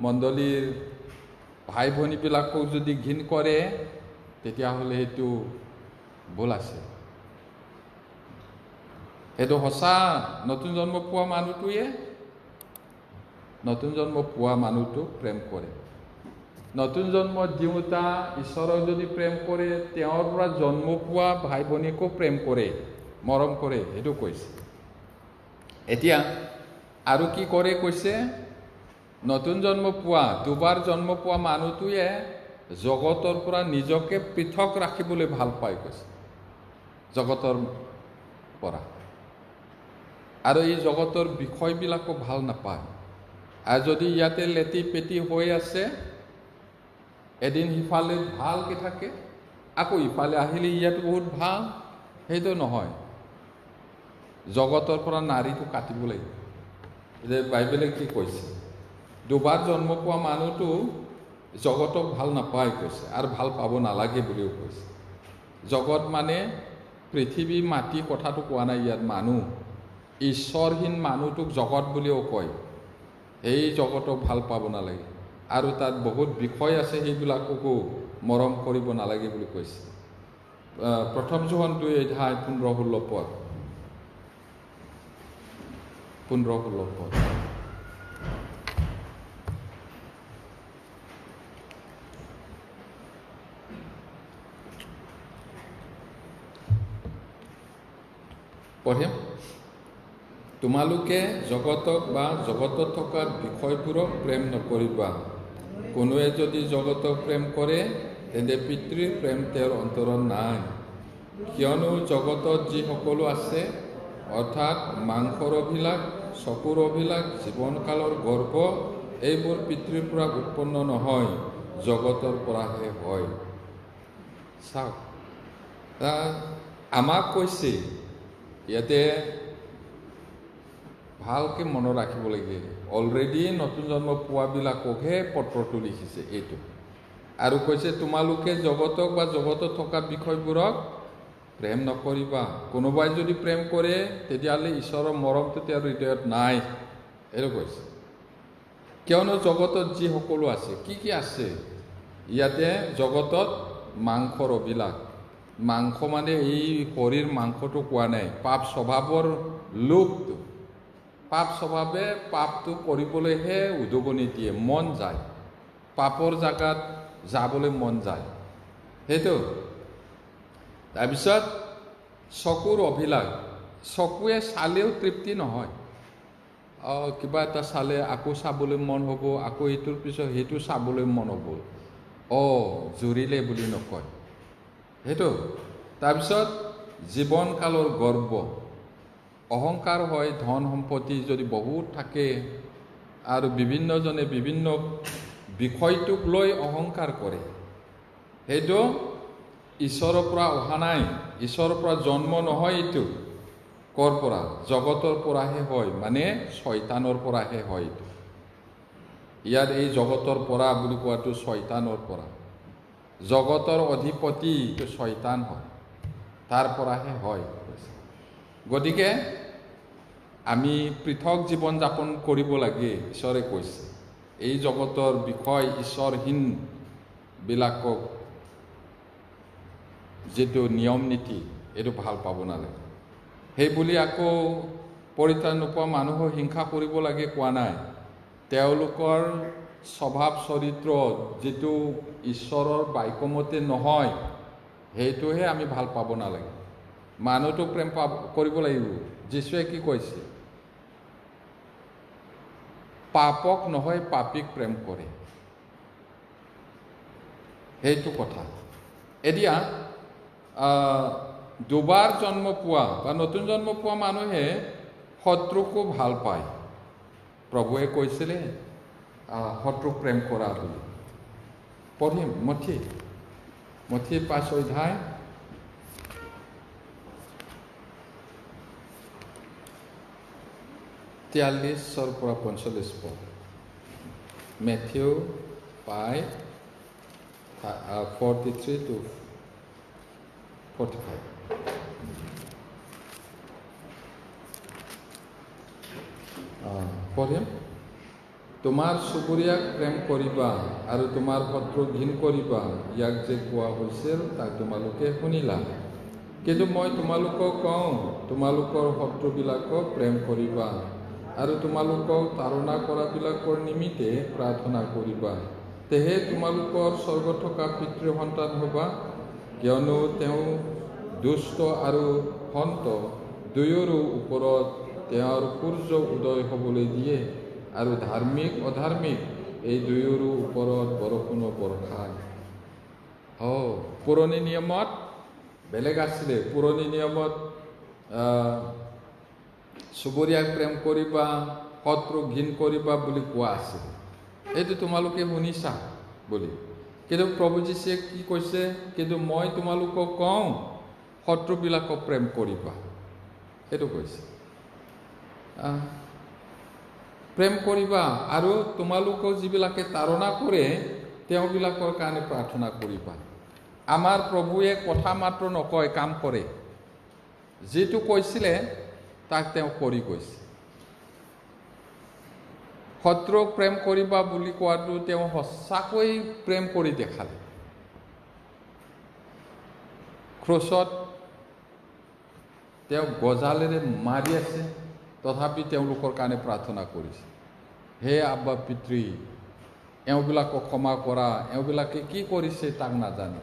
মণ্ডলীৰ ভাই ভনীবিলাকক যদি ঘিণ কৰে তেতিয়াহ'লে সেইটো ভুল আছে। এইটো সঁচা, নতুন জন্ম পোৱা মানুহটোক প্ৰেম কৰে। নতুন জন্ম দিওঁতা ঈশ্বৰক যদি প্ৰেম কৰে, তেওঁৰ পৰা জন্ম পোৱা ভাই ভনীকো প্ৰেম কৰে, মৰম কৰে, সেইটো কৈছে। এতিয়া আৰু কি কৰে কৈছে, নতুন জন্ম পোৱা, দুবাৰ জন্ম পোৱা মানুহটোৱে জগতৰ পৰা নিজকে পৃথক ৰাখিবলৈ ভাল পায় কৈছে, জগতৰ পৰা। আৰু এই জগতৰ বিষয়বিলাকো ভাল নাপায়। আৰু যদি ইয়াতে লেটি পেটি হৈ আছে, এদিন সিফালে ভালকৈ থাকে, আকৌ ইফালে আহিলে ইয়াত বহুত ভাল, সেইটো নহয়। জগতৰ পৰা নাৰীটো কাটিব লাগিব। যে বাইবেলে কি কৈছে, দুবাৰ জন্ম পোৱা মানুহটো জগতক ভাল নাপায় কৈছে, আৰু ভাল পাব নালাগে বুলিও কৈছে। জগত মানে পৃথিৱী মাটি কথাটো কোৱা নাই ইয়াত, মানুহ, ঈশ্বৰহীন মানুহটোক জগত বুলিও কয়। এই জগতক ভাল পাব নালাগে, আৰু তাত বহুত বিষয় আছে, সেইবিলাককো মৰম কৰিব নালাগে বুলি কৈছে। 1 যোহন 2 অধ্যায় 15-16 পদ। 15-16 পদ পঢ়িম। তোমালোকে জগতক বা জগতত থকা বিষয়বোৰক প্ৰেম নকৰিবা। কোনোৱে যদি জগতক প্ৰেম কৰে তেন্তে পিতৃৰ প্ৰেম তেওঁৰ অন্তৰত নাই। কিয়নো জগতত যি সকলো আছে, অৰ্থাৎ মাংসৰ অভিলাষ, চকুৰ অভিলাষ, জীৱনকালৰ গৰ্ব, এইবোৰ পিতৃৰ পৰা উৎপন্ন নহয়, জগতৰ পৰাহে হয়। চাওক, আমাক কৈছে ইয়াতে ভালকৈ মনত ৰাখিব লাগে, অলৰেডি নতুন জন্ম পোৱাবিলাককহে পত্ৰটো লিখিছে এইটো, আৰু কৈছে তোমালোকে জগতক বা জগতত থকা বিষয়বোৰক প্ৰেম নকৰিবা। কোনোবাই যদি প্ৰেম কৰে তেতিয়াহ'লে ঈশ্বৰৰ মৰমটো তেওঁৰ হৃদয়ত নাই, এইটো কৈছে। কিয়নো জগতত যি সকলো আছে, কি আছে ইয়াতে জগতত, মাংসৰ অভিলাষ। মাংস মানে এই শৰীৰ মাংসটো কোৱা নাই, পাপ স্বভাৱৰ লোকটো। পাপ স্বভাৱে পাপটো কৰিবলৈহে উদগনি দিয়ে, মন যায়, পাপৰ জাগাত যাবলৈ মন যায়, সেইটো। তাৰপিছত চকুৰ অভিলাষ, চকুৱে চালেও তৃপ্তি নহয়। কিবা এটা চালে আকৌ চাবলৈ মন হ'ব, আকৌ এইটোৰ পিছত সেইটো চাবলৈ মন হ'ব। জুৰিলে বুলি নকয় সেইটো। তাৰপিছত জীৱনকালৰ গৰ্ব, অহংকাৰ হয়। ধন সম্পত্তি যদি বহুত থাকে আৰু বিভিন্নজনে বিভিন্ন বিষয়টোক লৈ অহংকাৰ কৰে, সেইটো ঈশ্বৰৰ পৰা অহা নাই, ঈশ্বৰৰ পৰা জন্ম নহয়। এইটো কৰ পৰা? জগতৰ পৰাহে হয়, মানে শয়তানৰ পৰাহে হয়। এইটো ইয়াত এই জগতৰ পৰা বুলি কোৱাটো শয়তানৰ পৰা। জগতৰ অধিপতি এইটো শয়তান হয়, তাৰ পৰাহে হয়। গতিকে আমি পৃথক জীৱন যাপন কৰিব লাগে, ঈশ্বৰে কৈছে। এই জগতৰ বিষয় ঈশ্বৰহীনবিলাকক যিটো নিয়ম নীতি, এইটো ভাল পাব নালাগে। সেইবুলি আকৌ পৰিত্ৰাণ নোপোৱা মানুহক হিংসা কৰিব লাগে কোৱা নাই। তেওঁলোকৰ স্বভাৱ চৰিত্ৰ যিটো ঈশ্বৰৰ বাক্যমতে নহয়, সেইটোহে আমি ভাল পাব নালাগে। মানুহটোক প্ৰেম কৰিব লাগিব। যীশুৱে কি কৈছে? পাপক নহয়, পাপীক প্ৰেম কৰে, সেইটো কথা। এতিয়া দুবাৰ জন্ম পোৱা বা নতুন জন্ম পোৱা মানুহে শত্ৰুকো ভাল পায়। প্ৰভুৱে কৈছিলে শত্ৰুক প্ৰেম কৰা বুলি। পঢ়িম মঠি 5 অধ্যায় 43 পৰা 45 পদ। Matthew 5:43 to 45। পঢ়িম। তোমাৰ চুবুৰীয়াক প্ৰেম কৰিবা আৰু তোমাৰ শত্ৰুক ঘিণ কৰিবা, ইয়াক যে কোৱা হৈছিল তাক তোমালোকে শুনিলা। কিন্তু মই তোমালোকক কওঁ, তোমালোকৰ শত্ৰুবিলাকক প্ৰেম কৰিবা আৰু তোমালোকক তাড়না কৰাবিলাকৰ নিমিত্তে প্ৰাৰ্থনা কৰিবা। তেহে তোমালোকৰ স্বৰ্গত থকা পিতৃ সন্তান হ'বা, কিয়নো তেওঁ দুষ্ট আৰু সন্ত দুয়োৰো ওপৰত তেওঁৰ সূৰ্য উদয় হ'বলৈ দিয়ে আৰু ধাৰ্মিক অধাৰ্মিক এই দুয়োৰো ওপৰত বৰষুণো বৰষায়। পুৰণি নিয়মত বেলেগ আছিলে। পুৰণি নিয়মত চুবুৰীয়াক প্ৰেম কৰিবা, শত্ৰুক ঘিণ কৰিবা বুলি কোৱা আছিল। এইটো তোমালোকে শুনিছা বুলি। কিন্তু প্ৰভু যীশুৱে কি কৈছে? কিন্তু মই তোমালোকক কওঁ, শত্ৰুবিলাকক প্ৰেম কৰিবা, সেইটো কৈছে। প্ৰেম কৰিবা আৰু তোমালোকক যিবিলাকে তাড়না কৰে তেওঁবিলাকৰ কাৰণে প্ৰাৰ্থনা কৰিবা। আমাৰ প্ৰভুৱে কথা মাত্ৰ নকয়, কাম কৰে। যিটো কৈছিলে তাক তেওঁ কৰি গৈছে। শত্ৰুক প্ৰেম কৰিবা বুলি কোৱাটো তেওঁ সঁচাকৈ প্ৰেম কৰি দেখালে। ক্ৰুচত তেওঁ গজালেৰে মাৰি আছে, তথাপি তেওঁলোকৰ কাৰণে প্ৰাৰ্থনা কৰিছে। হে আব্বা পিতৃ, এওঁবিলাকক ক্ষমা কৰা, এওঁবিলাকে কি কৰিছে তাক নাজানে।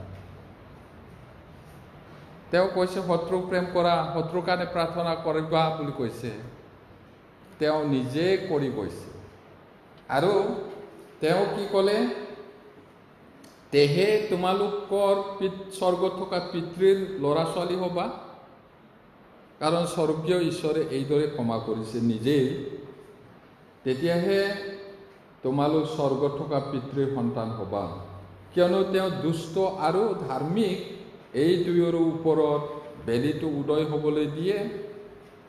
তেওঁ কৈছে শত্ৰুক প্ৰেম কৰা, শত্ৰুৰ কাৰণে প্ৰাৰ্থনা কৰিবা বুলি কৈছে। তেওঁ নিজে কৰি গৈছে। আৰু তেওঁ কি ক'লে? তেহে তোমালোকৰ স্বৰ্গত থকা পিতৃৰ ল'ৰা ছোৱালী হ'বা, কাৰণ স্বৰ্গীয় ঈশ্বৰে এইদৰে ক্ষমা কৰিছে নিজেই। তেতিয়াহে তোমালোক স্বৰ্গত থকা পিতৃৰ সন্তান হ'বা, কিয়নো তেওঁ দুষ্ট আৰু ধাৰ্মিক এই দুয়োৰো ওপৰত বেলিটো উদয় হ'বলৈ দিয়ে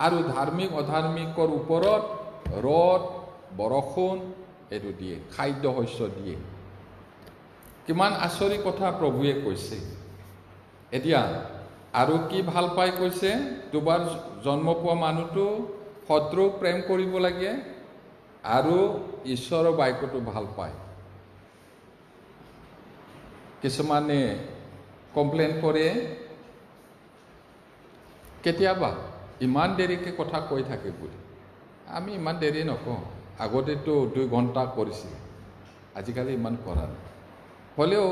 আৰু ধাৰ্মিক অধাৰ্মিকৰ ওপৰত ৰদ বৰষুণ এইটো দিয়ে, খাদ্য শস্য দিয়ে। কিমান আচৰিত কথা প্ৰভুৱে কৈছে। এতিয়া আৰু কি ভাল পাই কৈছে? দুবাৰ জন্ম পোৱা মানুহটো শত্ৰুক প্ৰেম কৰিব লাগে আৰু ঈশ্বৰৰ বাক্যটো ভাল পায়। কিছুমানে কমপ্লেইন কৰে, কেতিয়াবা ইমান দেৰিকৈ কথা কৈ থাকে বুলি। আমি ইমান দেৰি নকওঁ, আগতেতো 2 ঘণ্টা কৰিছিল, আজিকালি ইমান কৰা নাই। হ'লেও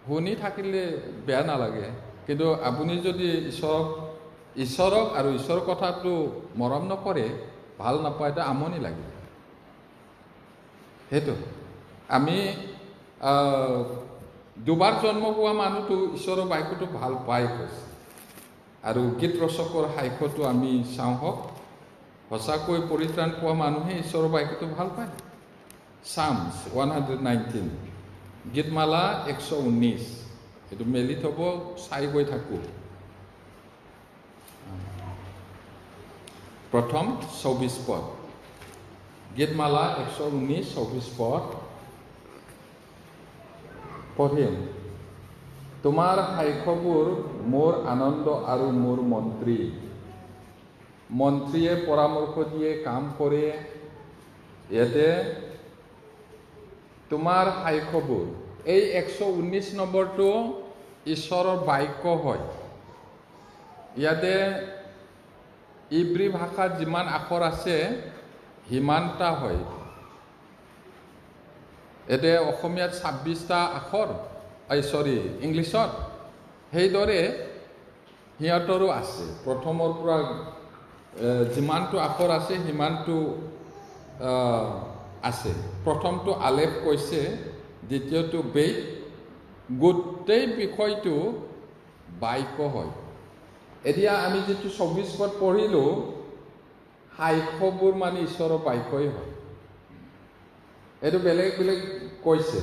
শুনি থাকিলে বেয়া নালাগে, কিন্তু আপুনি যদি ঈশ্বৰক ঈশ্বৰক আৰু ঈশ্বৰৰ কথাটো মৰম নকৰে, ভাল নাপায়, এটা আমনি লাগে। সেইটো আমি দুবাৰ জন্ম হোৱা মানুহটো ঈশ্বৰৰ বাক্যটো ভাল পাই কৈছে। আৰু গীত ৰচকৰ সাক্ষ্যটো আমি চাওঁ হওক, সঁচাকৈ পৰিত্ৰাণ পোৱা মানুহে ঈশ্বৰৰ বাক্যটো ভাল পায়। Psalms 119, গীতমালা 119, এইটো মেলি থ'ব, চাই গৈ থাকোঁ। প্ৰথম 24 পদ, গীতমালা 119, 24 পদ পঢ়িম। তোমাৰ সাক্ষ্যবোৰ মোৰ আনন্দ আৰু মোৰ মন্ত্ৰী। মন্ত্ৰীয়ে পৰামৰ্শ দিয়ে কাম কৰে। ইয়াতে তোমাৰ সাক্ষ্যবোৰ, এই 119 নম্বৰটো ঈশ্বৰৰ বাক্য হয়। ইয়াতে ইব্ৰী ভাষাত যিমান আখৰ আছে সিমানটা হয়। ইয়াতে অসমীয়াত 26টা আখৰ, ইংলিছত সেইদৰে সিহঁতৰো আছে। প্ৰথমৰ পৰা যিমানটো আখৰ আছে সিমানটো আছে। প্ৰথমটো আলেফ কৈছে, দ্বিতীয়টো বেইত, গোটেই বিষয়টো বাক্য হয়। এতিয়া আমি যিটো 24 পদ পঢ়িলোঁ, সাক্ষ্যবোৰ মানে ঈশ্বৰৰ বাক্যই হয়। এইটো বেলেগ বেলেগ কৈছে,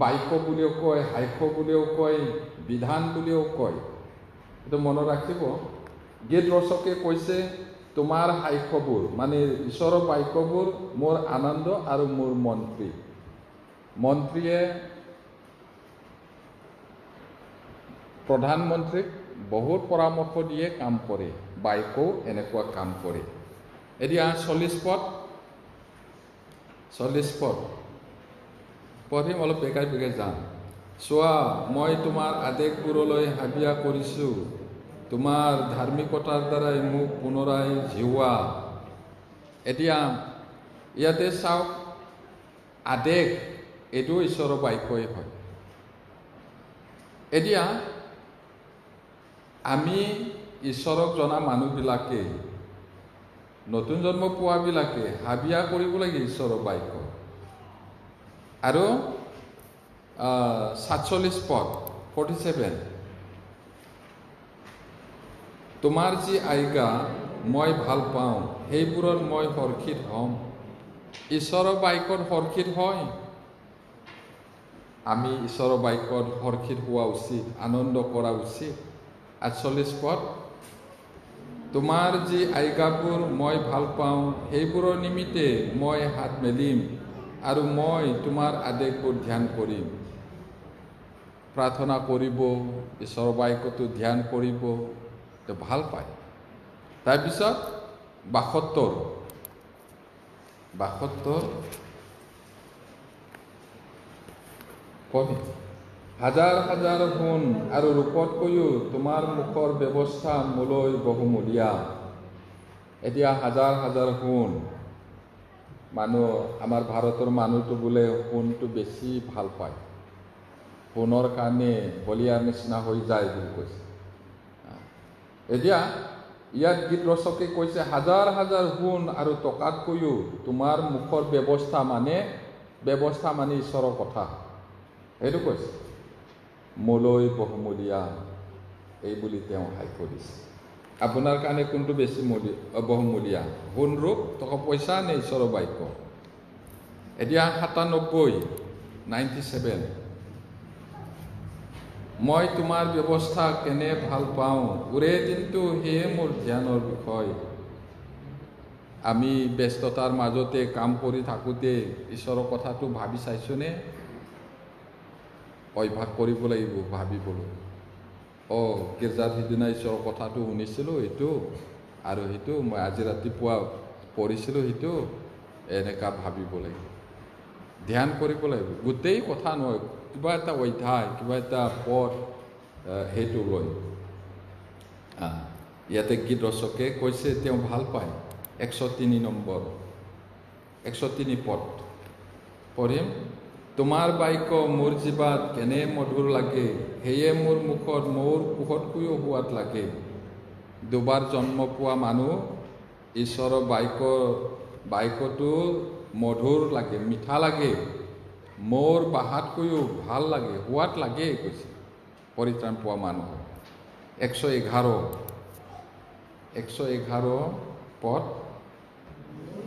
বাক্য বুলিও কয়, সাক্ষ্য বুলিও কয়, বিধান বুলিও কয়। এইটো মনত ৰাখিব। গীত ৰচকে কৈছে তোমাৰ সাক্ষ্যবোৰ মানে ঈশ্বৰৰ বাক্যবোৰ মোৰ আনন্দ আৰু মোৰ মন্ত্ৰী। মন্ত্ৰীয়ে প্ৰধানমন্ত্ৰীক বহুত পৰামৰ্শ দিয়ে কাম কৰে, বাক্যও এনেকুৱা কাম কৰে। এতিয়া 40 পদ পঢ়িম, অলপ বেগাই বেগাই যাম। চোৱা, মই তোমাৰ আদেশবোৰলৈ হাবিয়া কৰিছোঁ, তোমাৰ ধাৰ্মিকতাৰ দ্বাৰাই মোক পুনৰাই জিওৱা। এতিয়া ইয়াতে চাওক, আদেশ এইটো ঈশ্বৰৰ বাক্যই হয়। এতিয়া আমি ঈশ্বৰক জনা মানুহবিলাকে, নতুন জন্ম পোৱাবিলাকে হাবিয়া কৰিব লাগে ঈশ্বৰৰ বাক্য। আৰু 47 পদ 47, তোমাৰ যি আজ্ঞা মই ভাল পাওঁ সেইবোৰত মই হৰ্ষিত হ'ম। ঈশ্বৰৰ বাক্যত হৰ্ষিত হয়। আমি ঈশ্বৰৰ বাক্যত হৰ্ষিত হোৱা উচিত, আনন্দ কৰা উচিত। 48 পদ, তোমাৰ যি আজ্ঞাবোৰ মই ভাল পাওঁ সেইবোৰৰ নিমিত্তে মই হাত মেলিম আৰু মই তোমাৰ আদেশবোৰ ধ্যান কৰিম। প্ৰাৰ্থনা কৰিব, ঈশ্বৰৰ বাক্যটো ধ্যান কৰিব, ভাল পায়। তাৰপিছত 72 পঢ়িম। হাজাৰ হাজাৰ সোণ আৰু ৰূপতকৈও তোমাৰ মুখৰ ব্যৱস্থা মোলৈ বহুমূলীয়া। এতিয়া হাজাৰ হাজাৰ সোণ, মানুহ, আমাৰ ভাৰতৰ মানুহটো বোলে সোণটো বেছি ভাল পায়, সোণৰ কাৰণে বলিয়াৰ নিচিনা হৈ যায় বুলি কৈছে। এতিয়া ইয়াত গীত ৰচকে কৈছে হাজাৰ হাজাৰ সোণ আৰু টকাতকৈও তোমাৰ মুখৰ ব্যৱস্থা মানে ঈশ্বৰৰ কথা, সেইটো কৈছে। মোলৈ বহুমূলীয়া, এই বুলি তেওঁ সাক্ষ্য দিছে। আপোনাৰ কাৰণে কোনটো বেছি বহুমূলীয়া, সোণ ৰূপ টকা পইচা নে ঈশ্বৰৰ বাক্য? এতিয়া 97, মই তোমাৰ ব্যৱস্থা কেনে ভাল পাওঁ, ওৰে দিনটো সেয়ে মোৰ ধ্যানৰ বিষয়। আমি ব্যস্ততাৰ মাজতে কাম কৰি থাকোঁতে ঈশ্বৰৰ কথাটো ভাবি চাইছোনে? অভ্যাস কৰিব লাগিব ভাবিবলৈ। গীৰ্জাত সিদিনা ঈশ্বৰৰ কথাটো শুনিছিলোঁ এইটো, আৰু সেইটো মই আজি ৰাতিপুৱা পঢ়িছিলোঁ সেইটো, এনেকুৱা ভাবিব লাগিব, ধ্যান কৰিব লাগিব। গোটেই কথা নহয়, কিবা এটা অধ্যায়, কিবা এটা পদ সেইটো লৈ। ইয়াতে গীত ৰচকে কৈছে তেওঁ ভাল পায়। 103 পদ পঢ়িম। তোমাৰ বাক্য মোৰ জিভাত কেনে মধুৰ লাগে, সেয়ে মোৰ মুখত মৌৰ পোহতকৈও সোৱাদ লাগে। দুবাৰ জন্ম পোৱা মানুহ ঈশ্বৰৰ বাক্যটো মধুৰ লাগে, মিঠা লাগে, মোৰ বাহাতকৈও ভাল লাগে, সোৱাদ লাগে কৈছে পৰিত্ৰাণ পোৱা মানুহক। 111 পদ,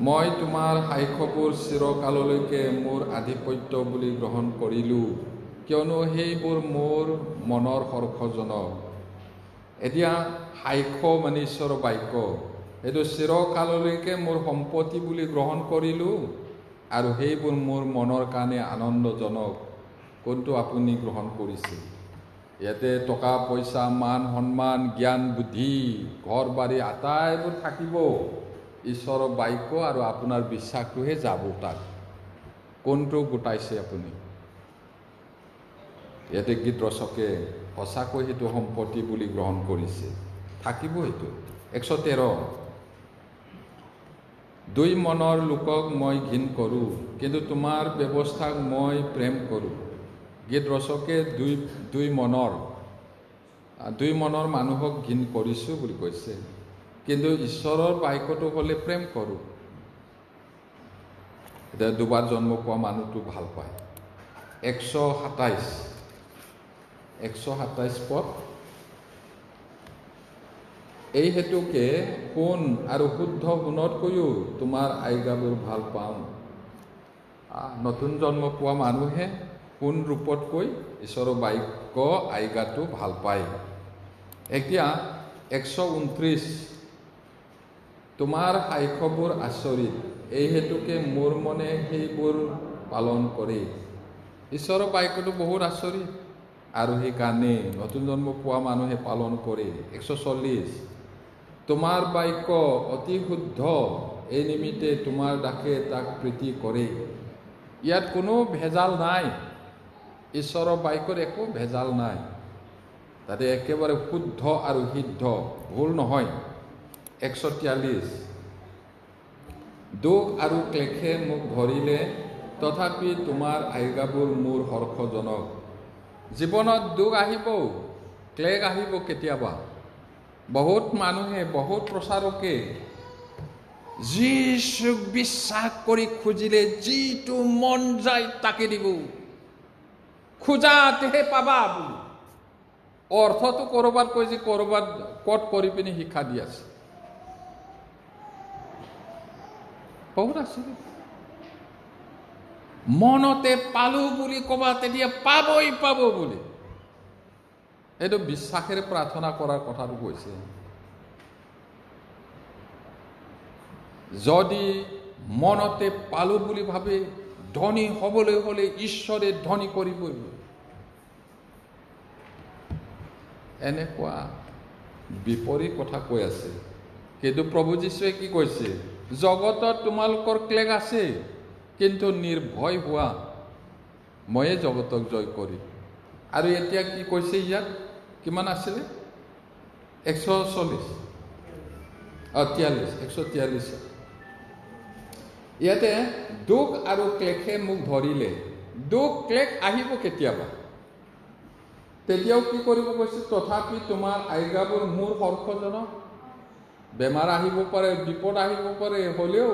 মই তোমাৰ সাক্ষ্যবোৰ চিৰকাললৈকে মোৰ আধিপত্য বুলি গ্ৰহণ কৰিলোঁ, কিয়নো সেইবোৰ মোৰ মনৰ হৰ্ষজনক। এতিয়া সাক্ষ্য মানে ঈশ্বৰৰ বাক্য, এইটো চিৰকাললৈকে মোৰ সম্পত্তি বুলি গ্ৰহণ কৰিলোঁ আৰু সেইবোৰ মোৰ মনৰ কাৰণে আনন্দজনক। কোনটো আপুনি গ্ৰহণ কৰিছে? ইয়াতে টকা পইচা, মান সন্মান, জ্ঞান বুদ্ধি, ঘৰ বাৰী আটাইবোৰ থাকিব, ঈশ্বৰৰ বাক্য আৰু আপোনাৰ বিশ্বাসটোহে যাব তাত। কোনটো গোটাইছে আপুনি? ইয়াতে গীত ৰচকে সঁচাকৈ সেইটো সম্পত্তি বুলি গ্ৰহণ কৰিছে, থাকিব সেইটো। 113, দুই মনৰ লোকক মই ঘিণ কৰোঁ, কিন্তু তোমাৰ ব্যৱস্থাক মই প্ৰেম কৰোঁ। গীত ৰচকে দুই মনৰ মানুহক ঘিণ কৰিছোঁ বুলি কৈছে, কিন্তু ঈশ্বৰৰ বাক্যটো হ'লে প্ৰেম কৰোঁ। এতিয়া দুবাৰ জন্ম পোৱা মানুহটো ভাল পায়। 127 পদ, এই হেতুকে সোণ আৰু শুদ্ধ সোণতকৈও তোমাৰ আজ্ঞাবোৰ ভাল পাওঁ। নতুন জন্ম পোৱা মানুহে সোণ ৰূপতকৈ ঈশ্বৰৰ বাক্য আজ্ঞাটো ভাল পায়। এতিয়া 129, তোমাৰ সাক্ষ্যবোৰ আচৰিত, এই হেতুকে মোৰ মনে সেইবোৰ পালন কৰে। ঈশ্বৰৰ বাক্যটো বহুত আচৰিত আৰু সেইকাৰণে নতুন জন্ম পোৱা মানুহে পালন কৰে। 140, তোমাৰ বাক্য অতি শুদ্ধ, এই নিমিত্তে তোমাৰ দাসে তাক প্ৰীতি কৰে। ইয়াত কোনো ভেজাল নাই, ঈশ্বৰৰ বাক্যত একো ভেজাল নাই, তাতে একেবাৰে শুদ্ধ আৰু সিদ্ধ, ভুল নহয়। 143, দুখ আৰু ক্লেশে মোক ধৰিলে, তথাপি তোমাৰ আজ্ঞাবোৰ মোৰ হৰ্ষজনক। জীৱনত দুখ আহিব, ক্লেশ আহিব কেতিয়াবা। বহুত মানুহে, বহুত প্ৰচাৰকে যীচুক বিশ্বাস কৰি খুজিলে যিটো মন যায় তাকে দিব, খোজাতেহে পাবা বুলি অৰ্থটো ক'ৰবাত কৈছে, ক'ৰবাত ক'ত কৰি পিনি শিক্ষা দি আছে। বহুত আছে, মনতে পালো বুলি ক'বা, তেতিয়া পাবই পাব বুলি। এইটো বিশ্বাসেৰে প্ৰাৰ্থনা কৰাৰ কথাটো কৈছে। যদি মনতে পালো বুলি ভাবে, ধনী হ'বলৈ হ'লে ঈশ্বৰে ধনী কৰিবই, এনেকুৱা বিপৰীত কথা কৈ আছে। কিন্তু প্ৰভু যীশুৱে কি কৈছে? জগতত তোমালোকৰ ক্লেশ আছে, কিন্তু নিৰ্ভয় হোৱা, ময়ে জগতক জয় কৰিম। আৰু এতিয়া কি কৈছে ইয়াত? কিমান আছিলে? 143। ইয়াতে দুখ আৰু ক্লেশে মোক ধৰিলে, দুখ ক্লেশ আহিব কেতিয়াবা, তেতিয়াও কি কৰিব কৈছে? তথাপি তোমাৰ আজ্ঞাবোৰ মোৰ হৰ্ষজনক। বেমাৰ আহিব পাৰে, বিপদ আহিব পাৰে, হ'লেও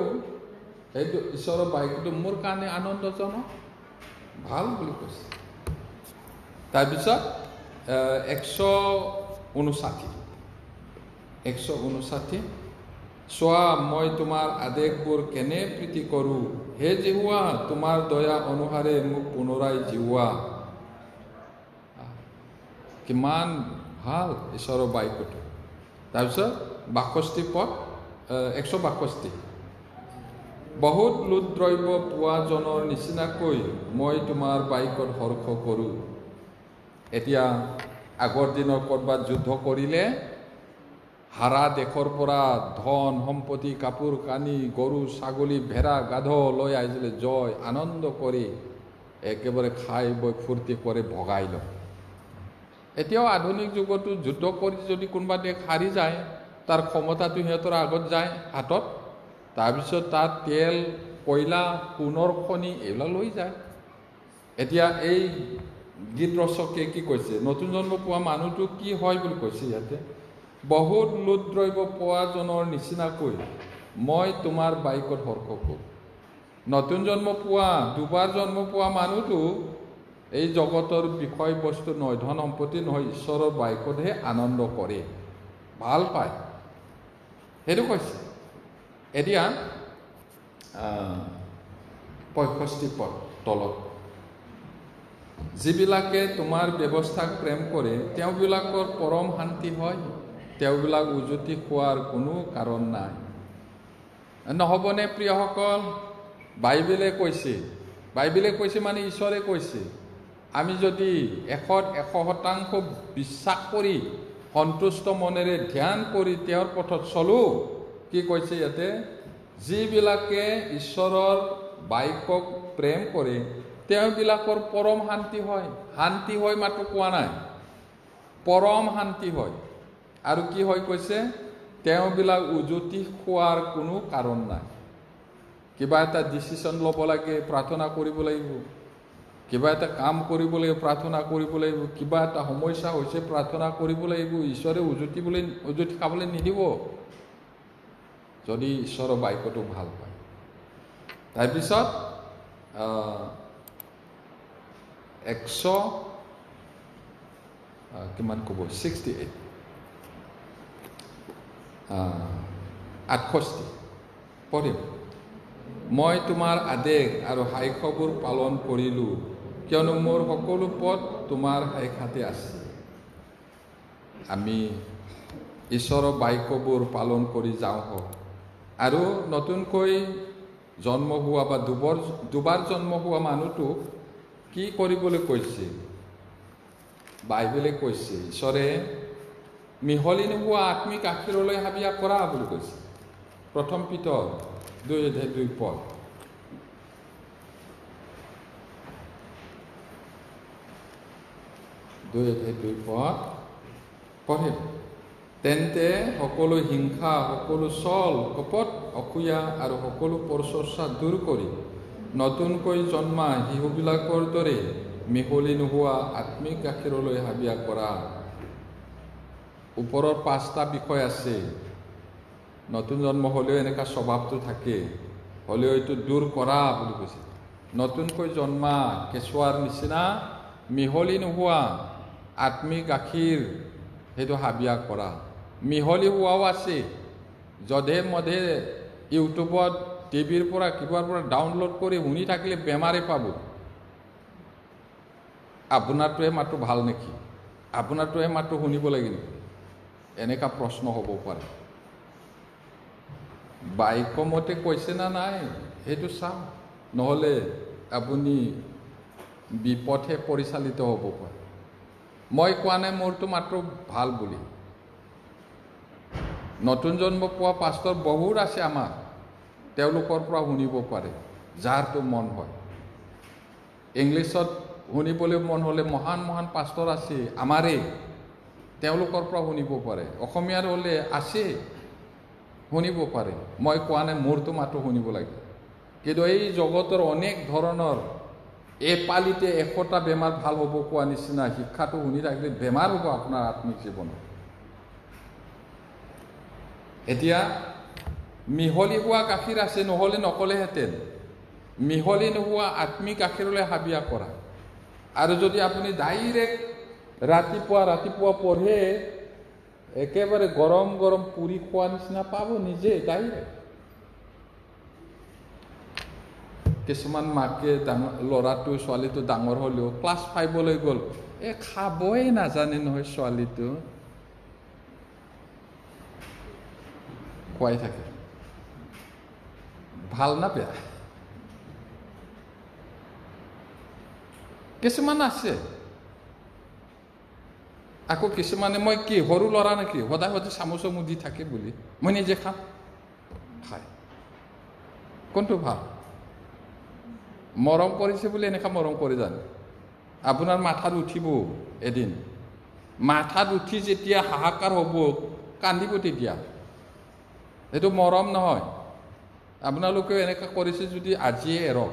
সেইটো ঈশ্বৰৰ বাক্যটো মোৰ কাৰণে আনন্দজনক, ভাল বুলি কৈছে। তাৰপিছত 159, চোৱা মই তোমাৰ আদেশবোৰ কেনে প্ৰীতি কৰোঁ, হে জিহুৱা তোমাৰ দয়া অনুসাৰে মোক পুনৰাই জিহুৱা। কিমান ভাল ঈশ্বৰৰ বাক্যটো। তাৰপিছত 62 পদ, 162, বহুত লুদ্ৰব্য পোৱাজনৰ নিচিনাকৈ মই তোমাৰ বাক্যত হৰ্ষ কৰোঁ। এতিয়া আগৰ দিনৰ ক'ৰবাত যুদ্ধ কৰিলে হাৰা দেশৰ পৰা ধন সম্পত্তি, কাপোৰ কানি, গৰু ছাগলী, ভেড়া গাধ লৈ আহিছিলে, জয় আনন্দ কৰি একেবাৰে খাই বৈ ফূৰ্তি কৰি ভগাই লয়। এতিয়াও আধুনিক যুগতো যুদ্ধ কৰি যদি কোনোবা দেশ হাৰি যায়, তাৰ ক্ষমতাটো সিহঁতৰ আগত যায় হাতত, তাৰপিছত তাত তেল, কয়লা, সোণৰ খনি এইবিলাক লৈ যায়। এতিয়া এই গীত ৰচকে কি কৈছে? নতুন জন্ম পোৱা মানুহটো কি হয় বুলি কৈছে ইয়াতে? বহুত লুদ্ৰব্য পোৱাজনৰ নিচিনাকৈ মই তোমাৰ বাইকত হৰ্ষ কৰোঁ। নতুন জন্ম পোৱা, দুবাৰ জন্ম পোৱা মানুহটো এই জগতৰ বিষয়বস্তু নহয়, ধন সম্পত্তি নহয়, ঈশ্বৰৰ বাইকতহে আনন্দ কৰে, ভাল পায়, সেইটো কৈছে। এতিয়া 65 পদ তলত, যিবিলাকে তোমাৰ ব্যৱস্থাক প্ৰেম কৰে তেওঁবিলাকৰ পৰম শান্তি হয়, তেওঁবিলাক উজুতি খোৱাৰ কোনো কাৰণ নাই। নহ'বনে প্ৰিয়সকল? বাইবেলে কৈছে মানে ঈশ্বৰে কৈছে, আমি যদি 100% বিশ্বাস কৰি সন্তুষ্ট মনেৰে ধ্যান কৰি তেওঁৰ পথত চলো, কি কৈছে ইয়াতে? যিবিলাকে ঈশ্বৰৰ বাইকক প্ৰেম কৰে তেওঁবিলাকৰ পৰম শান্তি হয়। শান্তি হয় মাত্ৰ কোৱা নাই, পৰম শান্তি হয়। আৰু কি হয় কৈছে? তেওঁবিলাক উজুতি খোৱাৰ কোনো কাৰণ নাই। কিবা এটা ডিচিশ্যন ল'ব লাগে, প্ৰাৰ্থনা কৰিব লাগিব। কিবা এটা কাম কৰিব লাগিব, প্ৰাৰ্থনা কৰিব লাগিব। কিবা এটা সমস্যা হৈছে, প্ৰাৰ্থনা কৰিব লাগিব। ঈশ্বৰে উজুতি খাবলৈ নিদিব যদি ঈশ্বৰৰ বাইকটো ভাল পায়। তাৰপিছত 68 পঢ়িম। মই তোমাৰ আদেশ আৰু সাক্ষ্যবোৰ পালন কৰিলোঁ, কিয়নো মোৰ সকলো পথ তোমাৰ সাক্ষাতে আছে। আমি ঈশ্বৰৰ বাক্যবোৰ পালন কৰি যাওঁ হওক। আৰু নতুনকৈ জন্ম হোৱা বা দুবাৰ জন্ম হোৱা মানুহটোক কি কৰিবলৈ কৈছে? বাইবেলে কৈছে ঈশ্বৰে মিহলি নোহোৱা আত্মিক গাখীৰলৈ হাবিয়া কৰা বুলি কৈছে। 1 পিতৰ 2:2 পদ। পঢ়িম। তেন্তে সকলো হিংসা, সকলো ছল, কপট, অসূয়া আৰু সকলো পৰচৰ্চা দূৰ কৰি নতুনকৈ জন্মা শিশুবিলাকৰ দৰে মিহলি নোহোৱা আত্মিক গাখীৰলৈ হাবিয়া কৰা। ওপৰৰ 5টা বিষয় আছে। নতুন জন্ম হ'লেও এনেকুৱা স্বভাৱটো থাকে, হ'লেও এইটো দূৰ কৰা বুলি কৈছে। নতুনকৈ জন্মা কেঁচুৱাৰ নিচিনা মিহলি নোহোৱা আত্মিক গাখীৰ, সেইটো হাবিয়া কৰা। মিহলি হোৱাও আছে, যধে মধে ইউটিউবত, টিভিৰ পৰা, কিবাৰ পৰা ডাউনলোড কৰি শুনি থাকিলে বেমাৰে পাব। আপোনাৰটোৱে মাত্ৰ ভাল নেকি? আপোনাৰটোৱে মাত্ৰ শুনিব লাগে নেকি? এনেকুৱা প্ৰশ্ন হ'ব পাৰে। বাইকমতে কৈছে না নাই সেইটো চাওঁ, নহ'লে আপুনি বিপথে পৰিচালিত হ'ব পাৰে। মই কোৱা নাই মোৰটো মাত্ৰ ভাল বুলি। নতুন জন্ম পোৱা পাষ্টৰ বহুত আছে আমাৰ, তেওঁলোকৰ পৰা শুনিব পাৰে যাৰটো মন হয়। ইংলিছত শুনিবলৈ মন হ'লে মহান মহান পাষ্টৰ আছে আমাৰে, তেওঁলোকৰ পৰা শুনিব পাৰে। অসমীয়াৰ হ'লে আছে, শুনিব পাৰে। মই কোৱা নাই মোৰটো মাত্ৰ শুনিব লাগে। কিন্তু এই জগতৰ অনেক ধৰণৰ এপালিতে 100টা বেমাৰ ভাল হ'ব কোৱা নিচিনা শিক্ষাটো শুনি থাকিলে বেমাৰ হ'ব আপোনাৰ আত্মিক জীৱনত। এতিয়া মিহলি হোৱা গাখীৰ আছে, নহ'লে নকলেহেঁতেন। মিহলি নোহোৱা আত্মিক গাখীৰলৈ হাবিয়া কৰা। আৰু যদি আপুনি ডাইৰেক্ট ৰাতিপুৱা পঢ়ে, একেবাৰে গৰম গৰম পুৰি খোৱা নিচিনা পাব নিজে ডাইৰেক্ট। কিছুমান মাকে ল'ৰাটো ছোৱালীটো ডাঙৰ হ'লেও ক্লাছ 5লৈ গ'ল, খাবই নাজানে নহয় ছোৱালীটো, খুৱাই থাকে। ভাল না বেয়া? কিছুমান আছে। আকৌ কিছুমানে মই কি সৰু ল'ৰা নেকি সদায় চামুচৰ মুদি থাকে বুলি মই নিজে খাম, খায়। কোনটো ভাল? মৰম কৰিছে বুলি এনেকুৱা মৰম কৰি জানে? আপোনাৰ মাথাত উঠিব এদিন, মাথাত উঠি যেতিয়া হাহাকাৰ হ'ব, কান্দিব তেতিয়া। সেইটো মৰম নহয়। আপোনালোকেও এনেকুৱা কৰিছে যদি আজিয়ে এৰক।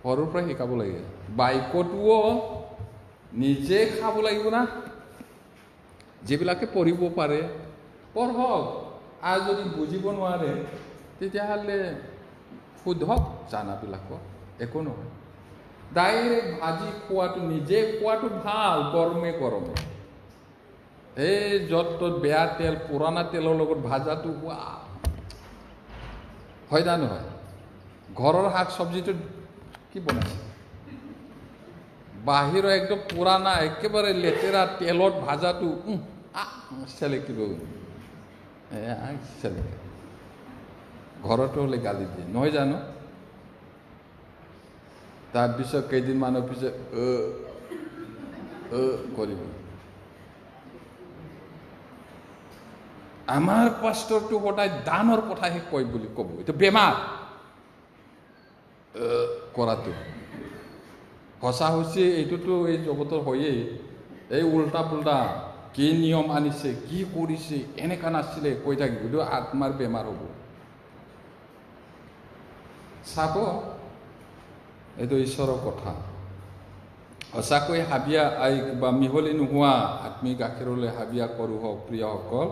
সৰুৰ পৰা শিকাব লাগে। বাইকটোও নিজে খাব লাগিব না। যিবিলাকে পঢ়িব পাৰে পঢ়ক, আৰু যদি বুজিব নোৱাৰে তেতিয়াহ'লে শুধক জানাবিলাকক, একো নহয়। ডাইৰেক্ট ভাজি খোৱাটো, নিজে খোৱাটো ভাল গৰমে গৰমে। এই য'ত ত'ত বেয়া তেল, পুৰণা তেলৰ লগত ভাজাটো খোৱা হয় না নহয়? ঘৰৰ শাক চব্জিটো কি বনাইছে? বাহিৰৰ একদম পুৰণা একেবাৰে লেতেৰা তেলত ভাজাটো চেলেকিব, চেলেকি ঘৰতো হ'লে গালি দিয়ে, নহয় জানো? তাৰপিছত কেইদিনমানৰ পিছত কৰিব। আমাৰ পাষ্টৰটো সদায় দানৰ কথাহে কয় বুলি ক'ব, এইটো বেমাৰ কৰাটো। সঁচা হৈছে এইটোতো এই জগতৰ হয়েই। এই উল্টা পুল্টা কি নিয়ম আনিছে, কি কৰিছে, এনেকা নাছিলে কৈ থাকিব, এইটো আত্মাৰ বেমাৰ হ'ব। চাব, এইটো ঈশ্বৰৰ কথা। সঁচাকৈ হাবিয়া বা মিহলি নোহোৱা আত্মিক গাখীৰলৈ হাবিয়া কৰোঁ হওক প্ৰিয়সকল,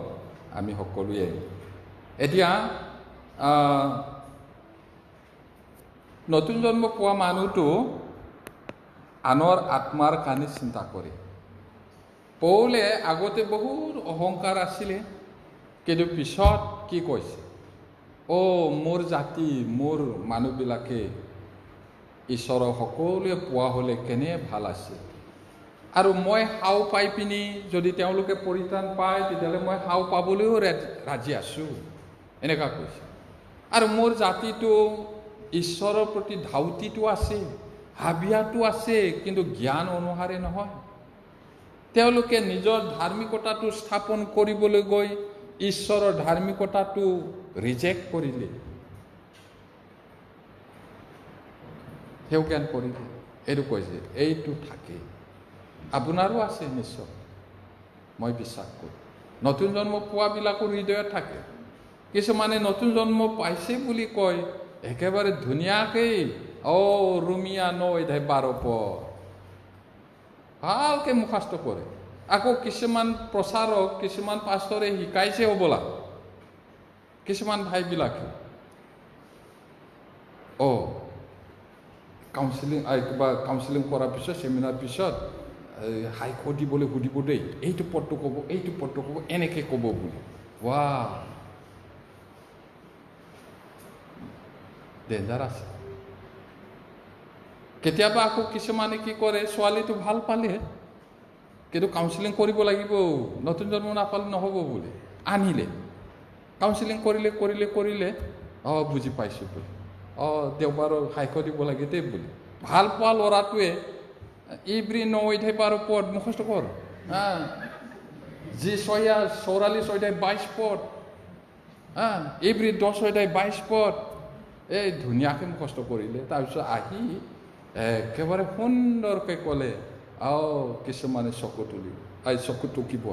আমি সকলোৱে। এতিয়া নতুন জন্ম পোৱা মানুহটো আনৰ আত্মাৰ কাৰণে চিন্তা কৰে। পৌলে আগতে বহুত অহংকাৰ আছিলে, কিন্তু পিছত কি কৈছে? মোৰ জাতি, মোৰ মানুহবিলাকে ঈশ্বৰক সকলোৱে পোৱা হ'লে কেনে ভাল আছিল। আৰু মই সাও পাই পিনি যদি তেওঁলোকে পৰিত্ৰাণ পায় তেতিয়াহ'লে মই সাও পাবলৈও ৰাজি আছোঁ, এনেকুৱা কৈছে। আৰু মোৰ জাতিটো ঈশ্বৰৰ প্ৰতি ধাউতিটো আছে, হাবিয়াটো আছে, কিন্তু জ্ঞান অনুসাৰে নহয়। তেওঁলোকে নিজৰ ধাৰ্মিকতাটো স্থাপন কৰিবলৈ গৈ ঈশ্বৰৰ ধাৰ্মিকতাটো ৰিজেক্ট কৰিলে, সেও জ্ঞান কৰিলে। এইটো কৈছে, এইটো থাকে, আপোনাৰো আছে নিশ্চয়, মই বিশ্বাস কৰোঁ। নতুন জন্ম পোৱাবিলাকৰ হৃদয়ত থাকে। কিছুমানে নতুন জন্ম পাইছে বুলি কয়, একেবাৰে ধুনীয়াকৈ ৰোমিয়া 9:12 ভালকৈ মুখাস্ত কৰে। আকৌ কিছুমান প্ৰচাৰক, কিছুমান পাষ্টৰে শিকাইছে হ'বলা, কিছুমান ভাইবিলাকে কাউন্সিলিং কৰাৰ পিছত, চেমিনাৰ পিছত হাইকোৰ্ট দিবলৈ সুধিব দেই, এইটো পদটো ক'ব, এইটো পদটো ক'ব, এনেকৈ ক'ব বুলি। ডেঞ্জাৰ আছে। কেতিয়াবা আকৌ কিছুমানে কি কৰে, ছোৱালীটো ভাল পালে কিন্তু কাউন্সিলিং কৰিব লাগিব, নতুন জন্ম নাপালে নহ'ব বুলি আনিলে। কাউন্সিলিং কৰিলে বুজি পাইছোঁ বুলি, দেওবাৰৰ সাক্ষ্য দিব লাগে দেই বুলি। ভাল পোৱা ল'ৰাটোৱে ইব্ৰী 9:12 পদ মুখস্থ কৰ, যি 44:22 পদ, ইব্ৰী 10:22 পদ, এই ধুনীয়াকৈ মুখস্থ কৰিলে। তাৰপিছত আহি একেবাৰে সুন্দৰকৈ ক'লে, কিছুমানে চকু টুকিব,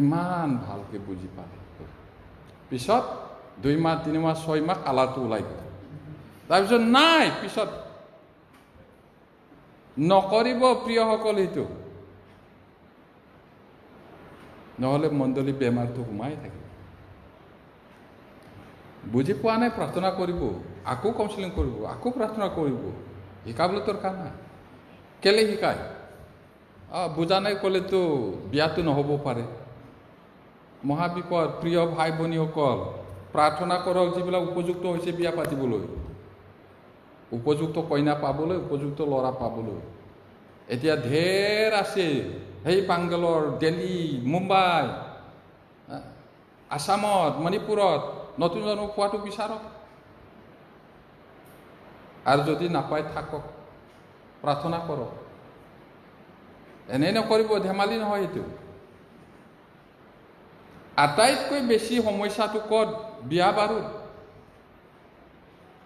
ইমান ভালকৈ বুজি পালে। পিছত 2 মাহ 3 মাহ 6 মাহ কালাৰটো ওলাই গ'ল। তাৰপিছত নাই, পিছত নকৰিব প্ৰিয়সকল এইটো, নহ'লে মণ্ডলী বেমাৰটো সোমাই থাকিব। বুজি পোৱা নাই, প্ৰাৰ্থনা কৰিব, আকৌ কাউন্সিলিং কৰিব, আকৌ প্ৰাৰ্থনা কৰিব, শিকাবলৈ দৰকাৰ নাই। কেলে শিকায়? বুজা নাই ক'লেতো বিয়াটো নহ'ব পাৰে। মহাবিপদ। প্ৰিয় ভাই ভনীসকল, প্ৰাৰ্থনা কৰক যিবিলাক উপযুক্ত হৈছে বিয়া পাতিবলৈ, উপযুক্ত কইনা পাবলৈ, উপযুক্ত ল'ৰা পাবলৈ। এতিয়া ঢেৰ আছে, সেই বাংগালোৰ, দিল্লী, মুম্বাই, আসামত, মণিপুৰত নতুন জন্ম পোৱাটো বিচাৰক। আৰু যদি নাপায় থাকক, প্ৰাৰ্থনা কৰক। এনেই নকৰিব, ধেমালি নহয় এইটো। আটাইতকৈ বেছি সমস্যাটো ক'ত? বিয়া বাৰু।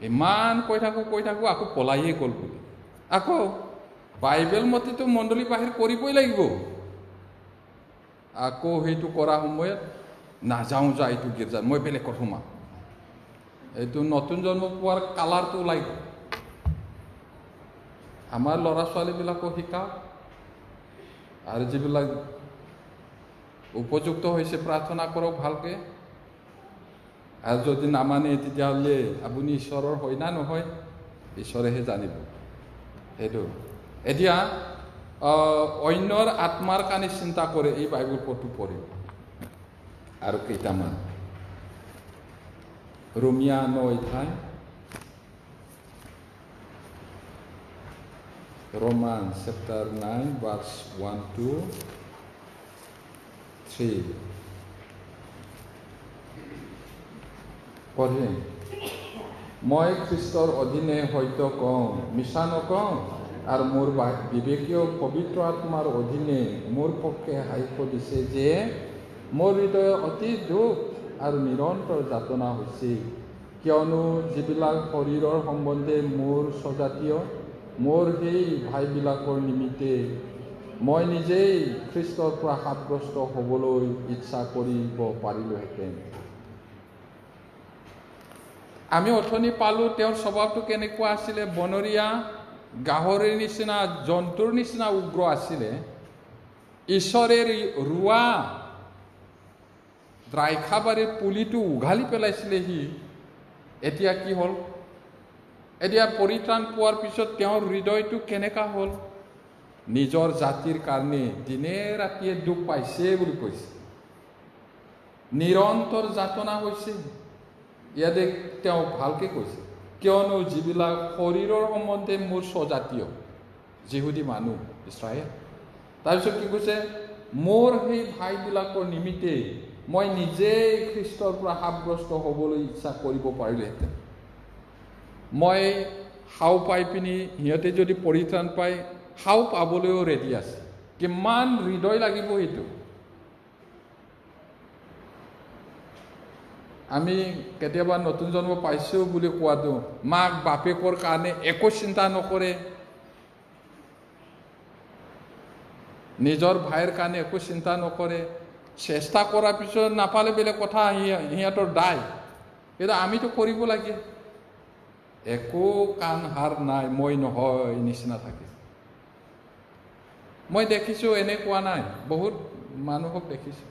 ইমান কৈ থাকোঁ আকৌ পলাইয়ে গ'ল বুলি। আকৌ বাইবেল মতেতো মণ্ডলী বাহিৰ কৰিবই লাগিব। আকৌ সেইটো কৰা সময়ত নাযাওঁ যা এইটো গীৰ্জাত, মই বেলেগত সোমাম। এইটো নতুন জন্ম পোৱাৰ কালাৰটো ওলাই গ'ল। আমাৰ ল'ৰা ছোৱালীবিলাকো শিকাওক, আৰু যিবিলাক উপযুক্ত হৈছে প্ৰাৰ্থনা কৰক ভালকৈ। আৰু যদি নামানে তেতিয়াহ'লে আপুনি ঈশ্বৰৰ হয় না নহয় ঈশ্বৰেহে জানিব। সেইটো এতিয়া অন্যৰ আত্মাৰ কাৰণে চিন্তা কৰে এই বাইবেল পদটো পঢ়িব। আৰু কেইটামান ৰোমিয়া 9 অধ্যায়, Romans chapter 9 verse 1 to 3 পঢ়িম। মই খ্ৰীষ্টৰ অধীনে হয়তো কওঁ, মিছা নকওঁ, আৰু মোৰ বিবেকীয় পবিত্ৰ আত্মাৰ অধীনে মোৰ পক্ষে সাক্ষ্য দিছে যে মোৰ হৃদয় অতি দুখ আৰু নিৰন্তৰ যাতনা হৈছে, কিয়নো যিবিলাক শৰীৰৰ সম্বন্ধে মোৰ স্বজাতীয়, মোৰ সেই ভাইবিলাকৰ নিমিত্তে মই নিজেই খ্ৰীষ্টৰ পৰা সাব্যস্ত হ'বলৈ ইচ্ছা কৰিব পাৰিলোহেঁতেন। আমি অথনি পালোঁ তেওঁৰ স্বভাৱটো কেনেকুৱা আছিলে, বনৰীয়া গাহৰিৰ নিচিনা, জন্তুৰ নিচিনা উগ্ৰ আছিলে। ঈশ্বৰে ৰোৱা দ্ৰাক্ষাবাৰীৰ পুলিটো উঘালি পেলাইছিলে সি। এতিয়া কি হ'ল? এতিয়া পৰিত্ৰাণ পোৱাৰ পিছত তেওঁৰ হৃদয়টো কেনেকুৱা হ'ল? নিজৰ জাতিৰ কাৰণে দিনে ৰাতিয়ে দুখ পাইছে বুলি কৈছে, নিৰন্তৰ যাতনা হৈছে। ইয়াতে তেওঁ ভালকে কৈছে, কিয়নো যিবিলাক শৰীৰৰ সম্বন্ধে মোৰ স্বজাতীয়, যিহুদী মানুহ ইছৰাইল। তাৰপিছত কি কৈছে, মোৰ সেই ভাইবিলাকৰ নিমিত্তে মই নিজেই খ্ৰীষ্টৰ পৰা সাব্যস্ত হ'বলৈ ইচ্ছা কৰিব পাৰিলোহেঁতেন। মই সাও পাই পিনি সিহঁতে যদি পৰিত্ৰাণ পায়, সাও পাবলৈও ৰেডি আছে। কিমান হৃদয় লাগিব সেইটো। আমি কেতিয়াবা নতুন জন্ম পাইছোঁ বুলি কোৱাটো, মাক বাপেকৰ কাৰণে একো চিন্তা নকৰে, নিজৰ ভাইৰ কাৰণে একো চিন্তা নকৰে। চেষ্টা কৰাৰ পিছত নাপালে বেলেগ কথা, সিহঁতৰ দায়। কিন্তু আমিতো কৰিব লাগে। একো কাণ হাৰ নাই, মই নহয় নিচিনা থাকে। মই দেখিছোঁ, এনে কোৱা নাই, বহুত মানুহক দেখিছোঁ।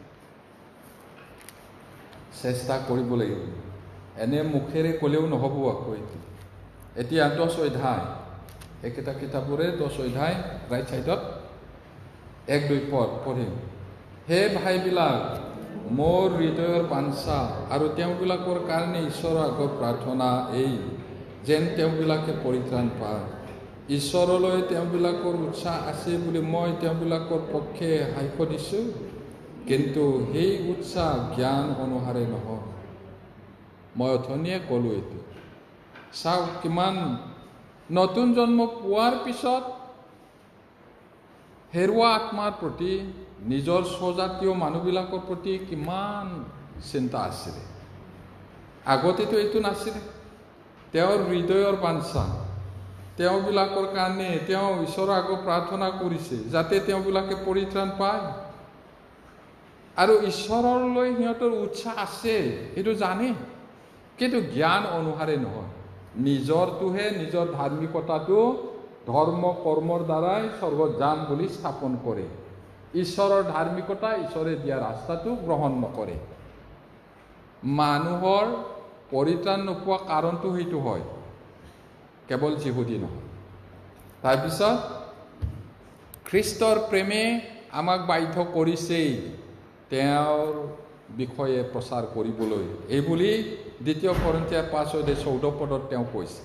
চেষ্টা কৰিব লাগিব, এনে মুখেৰে ক'লেও নহ'ব আকৌ। এতিয়া 10 অধ্যায়, একেটা কিতাপৰে 10 অধ্যায় ৰাইট ছাইডত 1-2 পদ পঢ়িম। হে ভাইবিলাক, মোৰ হৃদয়ৰ বাঞ্ছা আৰু তেওঁবিলাকৰ কাৰণে ঈশ্বৰৰ আগত প্ৰাৰ্থনা এই, যেন তেওঁবিলাকে পৰিত্ৰাণ পায়। ঈশ্বৰলৈ তেওঁবিলাকৰ উৎসাহ আছে বুলি মই তেওঁবিলাকৰ পক্ষে সাক্ষ্য দিছোঁ, কিন্তু সেই উৎসাহ জ্ঞান অনুসাৰে নহয়। মই অথনিয়ে ক'লোঁ এইটো। চাওক কিমান নতুন জন্ম পোৱাৰ পিছত হেৰুৱা আত্মাৰ প্ৰতি, নিজৰ স্বজাতীয় মানুহবিলাকৰ প্ৰতি কিমান চিন্তা আছিলে। আগতেতো এইটো নাছিলে। তেওঁৰ হৃদয়ৰ বাঞ্ছা, তেওঁবিলাকৰ কাৰণে তেওঁ ঈশ্বৰৰ আগত প্ৰাৰ্থনা কৰিছে যাতে তেওঁবিলাকে পৰিত্ৰাণ পায়। আৰু ঈশ্বৰলৈ সিহঁতৰ উৎসাহ আছে, সেইটো জানে, কিন্তু জ্ঞান অনুসাৰে নহয়। নিজৰটোহে, নিজৰ ধাৰ্মিকতাটো ধৰ্ম কৰ্মৰ দ্বাৰাই স্বৰ্গত যাম বুলি স্থাপন কৰে। ঈশ্বৰৰ ধাৰ্মিকতা, ঈশ্বৰে দিয়া ৰাস্তাটো গ্ৰহণ নকৰে। মানুহৰ পৰিত্ৰাণ নোপোৱা কাৰণটো সেইটো হয়, কেৱল যিহুদী নহয়। তাৰপিছত খ্ৰীষ্টৰ প্ৰেমে আমাক বাধ্য কৰিছেই তেওঁৰ বিষয়ে প্ৰচাৰ কৰিবলৈ, এইবুলি 2 কৰিন্থিয়াৰ 5:14 তেওঁ কৈছে।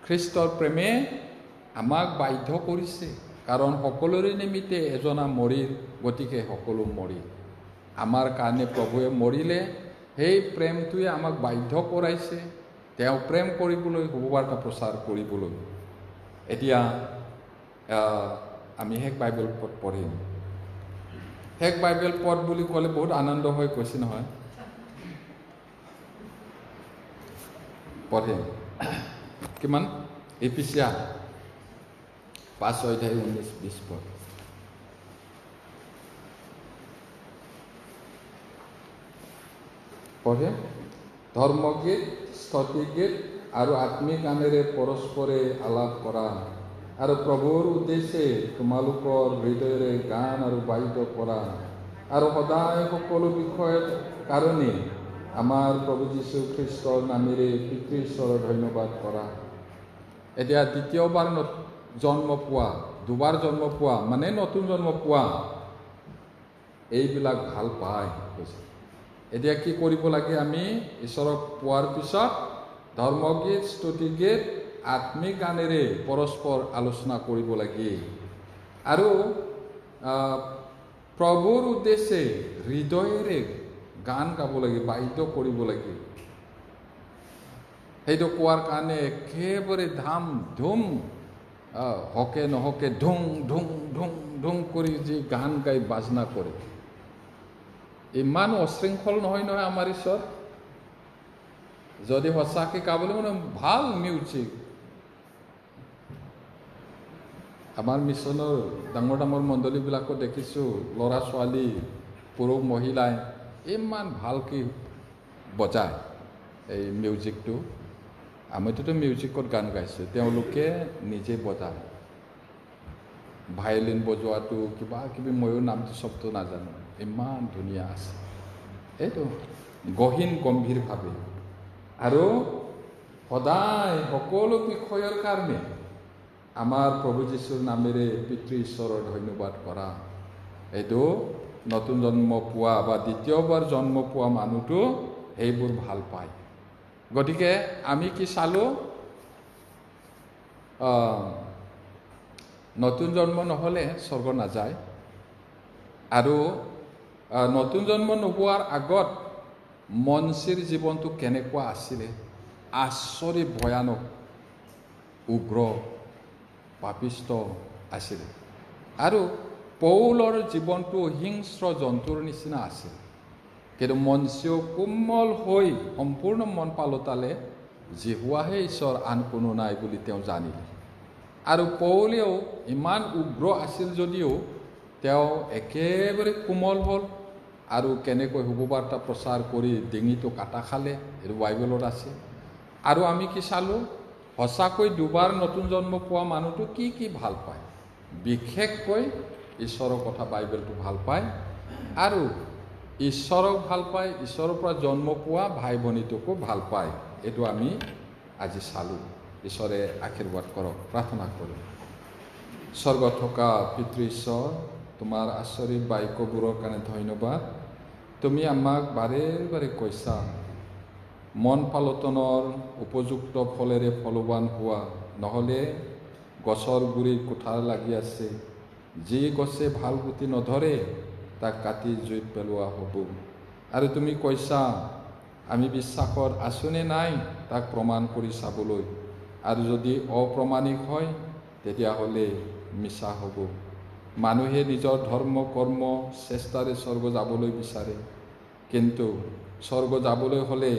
খ্ৰীষ্টৰ প্ৰেমে আমাক বাধ্য কৰিছে, কাৰণ সকলোৰে নিমিত্তে এজনা মৰিল, গতিকে সকলো মৰিল। আমাৰ কাৰণে প্ৰভুৱে মৰিলে, সেই প্ৰেমটোৱে আমাক বাধ্য কৰাইছে তেওঁ প্ৰেম কৰিবলৈ, শুভবাৰ্তা প্ৰচাৰ কৰিবলৈ। এতিয়া আমি শেষ বাইবেল পদ পঢ়িম। শেষ বাইবেল পদ বুলি ক'লে বহুত আনন্দ হৈ কৈছে নহয়, পঢ়িম। কিমান? এফিচিয়া 5:19-20 পদ। পঢ়ে। ধৰ্মগীত, স্তুতিগীত আৰু আত্মিক গানেৰে পৰস্পৰে আলাপ কৰা আৰু প্ৰভুৰ উদ্দেশ্যে তোমালোকৰ হৃদয়ৰে গান আৰু বাদ্য কৰা আৰু সদায় সকলো বিষয়ৰ কাৰণে আমাৰ প্ৰভু যীশু খ্ৰীষ্টৰ নামেৰে পিতৃ ঈশ্বৰৰ ধন্যবাদ কৰা। এতিয়া দ্বিতীয়বাৰ জন্ম পোৱা, দুবাৰ জন্ম পোৱা মানে নতুন জন্ম পোৱা, এইবিলাক ভাল পায় কৈছে। এতিয়া কি কৰিব লাগে? আমি ঈশ্বৰক পোৱাৰ পিছত ধৰ্মগীত, স্তুতিগীত, আত্মিক গানেৰে পৰস্পৰ আলোচনা কৰিব লাগে আৰু প্ৰভুৰ উদ্দেশ্যে হৃদয়েৰে গান গাব লাগে, বাদ্য কৰিব লাগে। সেইটো কোৱাৰ কাৰণে একেবাৰে ধাম ধুম হকে নহকে ঢুং ঢুং ঢুং ঢুং কৰি যি গান গাই বাজনা কৰে, ইমান অশৃংখল নহয় নহয় আমাৰ ঈশ্বৰ। যদি সঁচাকৈ গাবলৈ মানে ভাল মিউজিক, আমাৰ মিছনৰ ডাঙৰ ডাঙৰ মণ্ডলীবিলাকো দেখিছোঁ, ল'ৰা ছোৱালী পুৰুষ মহিলাই ইমান ভালকৈ বজায় এই মিউজিকটো। আমিতোতো মিউজিকত গান গাইছোঁ, তেওঁলোকে নিজে বজায়। ভায়লিন বজোৱাটো কিবা কিবি, ময়ো নামটো শব্দটো নাজানো, ইমান ধুনীয়া আছে। এইটো গহীন গম্ভীৰভাৱে আৰু সদায় সকলো বিষয়ৰ কাৰণে আমাৰ প্ৰভু যীশুৰ নামেৰে পিতৃ ঈশ্বৰৰ ধন্যবাদ কৰা। এইটো নতুন জন্ম পোৱা বা দ্বিতীয়বাৰ জন্ম পোৱা মানুহটো সেইবোৰ ভাল পায়। গতিকে আমি কি চালোঁ? নতুন জন্ম নহ'লে স্বৰ্গ নাযায়। আৰু নতুন জন্ম নোপোৱাৰ আগত মনসীৰ জীৱনটো কেনেকুৱা আছিলে? আচৰিত ভয়ানক, উগ্ৰ, পাপিষ্ট আছিলে। আৰু পৌলৰ জীৱনটো হিংস্ৰ জন্তুৰ নিচিনা আছিল। কিন্তু মনসীও কোমল হৈ সম্পূৰ্ণ মন পালতালে, জিহুৱাহে ঈশ্বৰ, আন কোনো নাই বুলি তেওঁ জানিলে। আৰু পৌলেও ইমান উগ্ৰ আছিল যদিও তেওঁ একেবাৰে কোমল হ'ল আৰু কেনেকৈ শুভবাৰ্তা প্ৰচাৰ কৰি ডিঙিটো কাটা খালে, এইটো বাইবেলত আছে। আৰু আমি কি চালোঁ? সঁচাকৈ দুবাৰ নতুন জন্ম পোৱা মানুহটো কি কি ভাল পায়? বিশেষকৈ ঈশ্বৰৰ কথা বাইবেলটো ভাল পায় আৰু ঈশ্বৰক ভাল পায়, ঈশ্বৰৰ পৰা জন্ম পোৱা ভাই ভনীটোকো ভাল পায়। এইটো আমি আজি চালোঁ। ঈশ্বৰে আশীৰ্বাদ কৰক। প্ৰাৰ্থনা কৰোঁ। স্বৰ্গত থকা পিতৃ ঈশ্বৰ, তোমাৰ আচৰিত বাক্যবোৰৰ কাৰণে ধন্যবাদ। তুমি আমাক বাৰে বাৰে কৈছা, মন পালটনৰ উপযুক্ত ফলেৰে ফলৱান হোৱা, নহ'লে গছৰ গুৰিত কুঠাৰ লাগি আছে, যি গছে ভাল গুটি নধৰে তাক কাটি জুইত পেলোৱা হ'ব। আৰু তুমি কৈছা, আমি বিশ্বাসত আছোঁ নে নাই তাক প্ৰমাণ কৰি চাবলৈ, আৰু যদি অপ্ৰমাণিক হয় তেতিয়াহ'লে মিছা হ'ব। মানুহে নিজৰ ধৰ্ম কৰ্ম চেষ্টাৰে স্বৰ্গ যাবলৈ বিচাৰে, কিন্তু স্বৰ্গ যাবলৈ হ'লে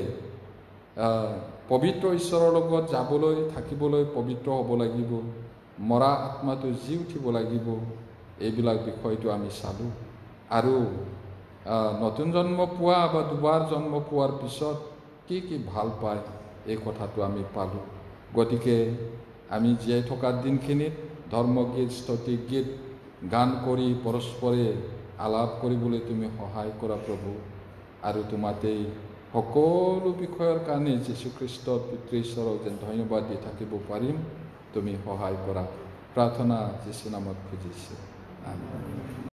পবিত্ৰ ঈশ্বৰৰ লগত যাবলৈ, থাকিবলৈ পবিত্ৰ হ'ব লাগিব, মৰা আত্মাটো জি উঠিব লাগিব। এইবিলাক বিষয়টো আমি চালোঁ। আৰু নতুন জন্ম পোৱা বা দুবাৰ জন্ম পোৱাৰ পিছত কি কি ভাল পায়, এই কথাটো আমি পালোঁ। গতিকে আমি জীয়াই থকা দিনখিনিত ধৰ্মগীত, স্তুতি গীত গান কৰি পৰস্পৰে আলাপ কৰিবলৈ তুমি সহায় কৰা প্ৰভু। আৰু তোমাতেই সকলো বিষয়ৰ কাৰণে যীশুখ্ৰীষ্টৰ পিতৃ ঈশ্বৰক যেন ধন্যবাদ দি থাকিব পাৰিম, তুমি সহায় কৰা। প্ৰাৰ্থনা যীশু নামত খুজিছোঁ। আমেন।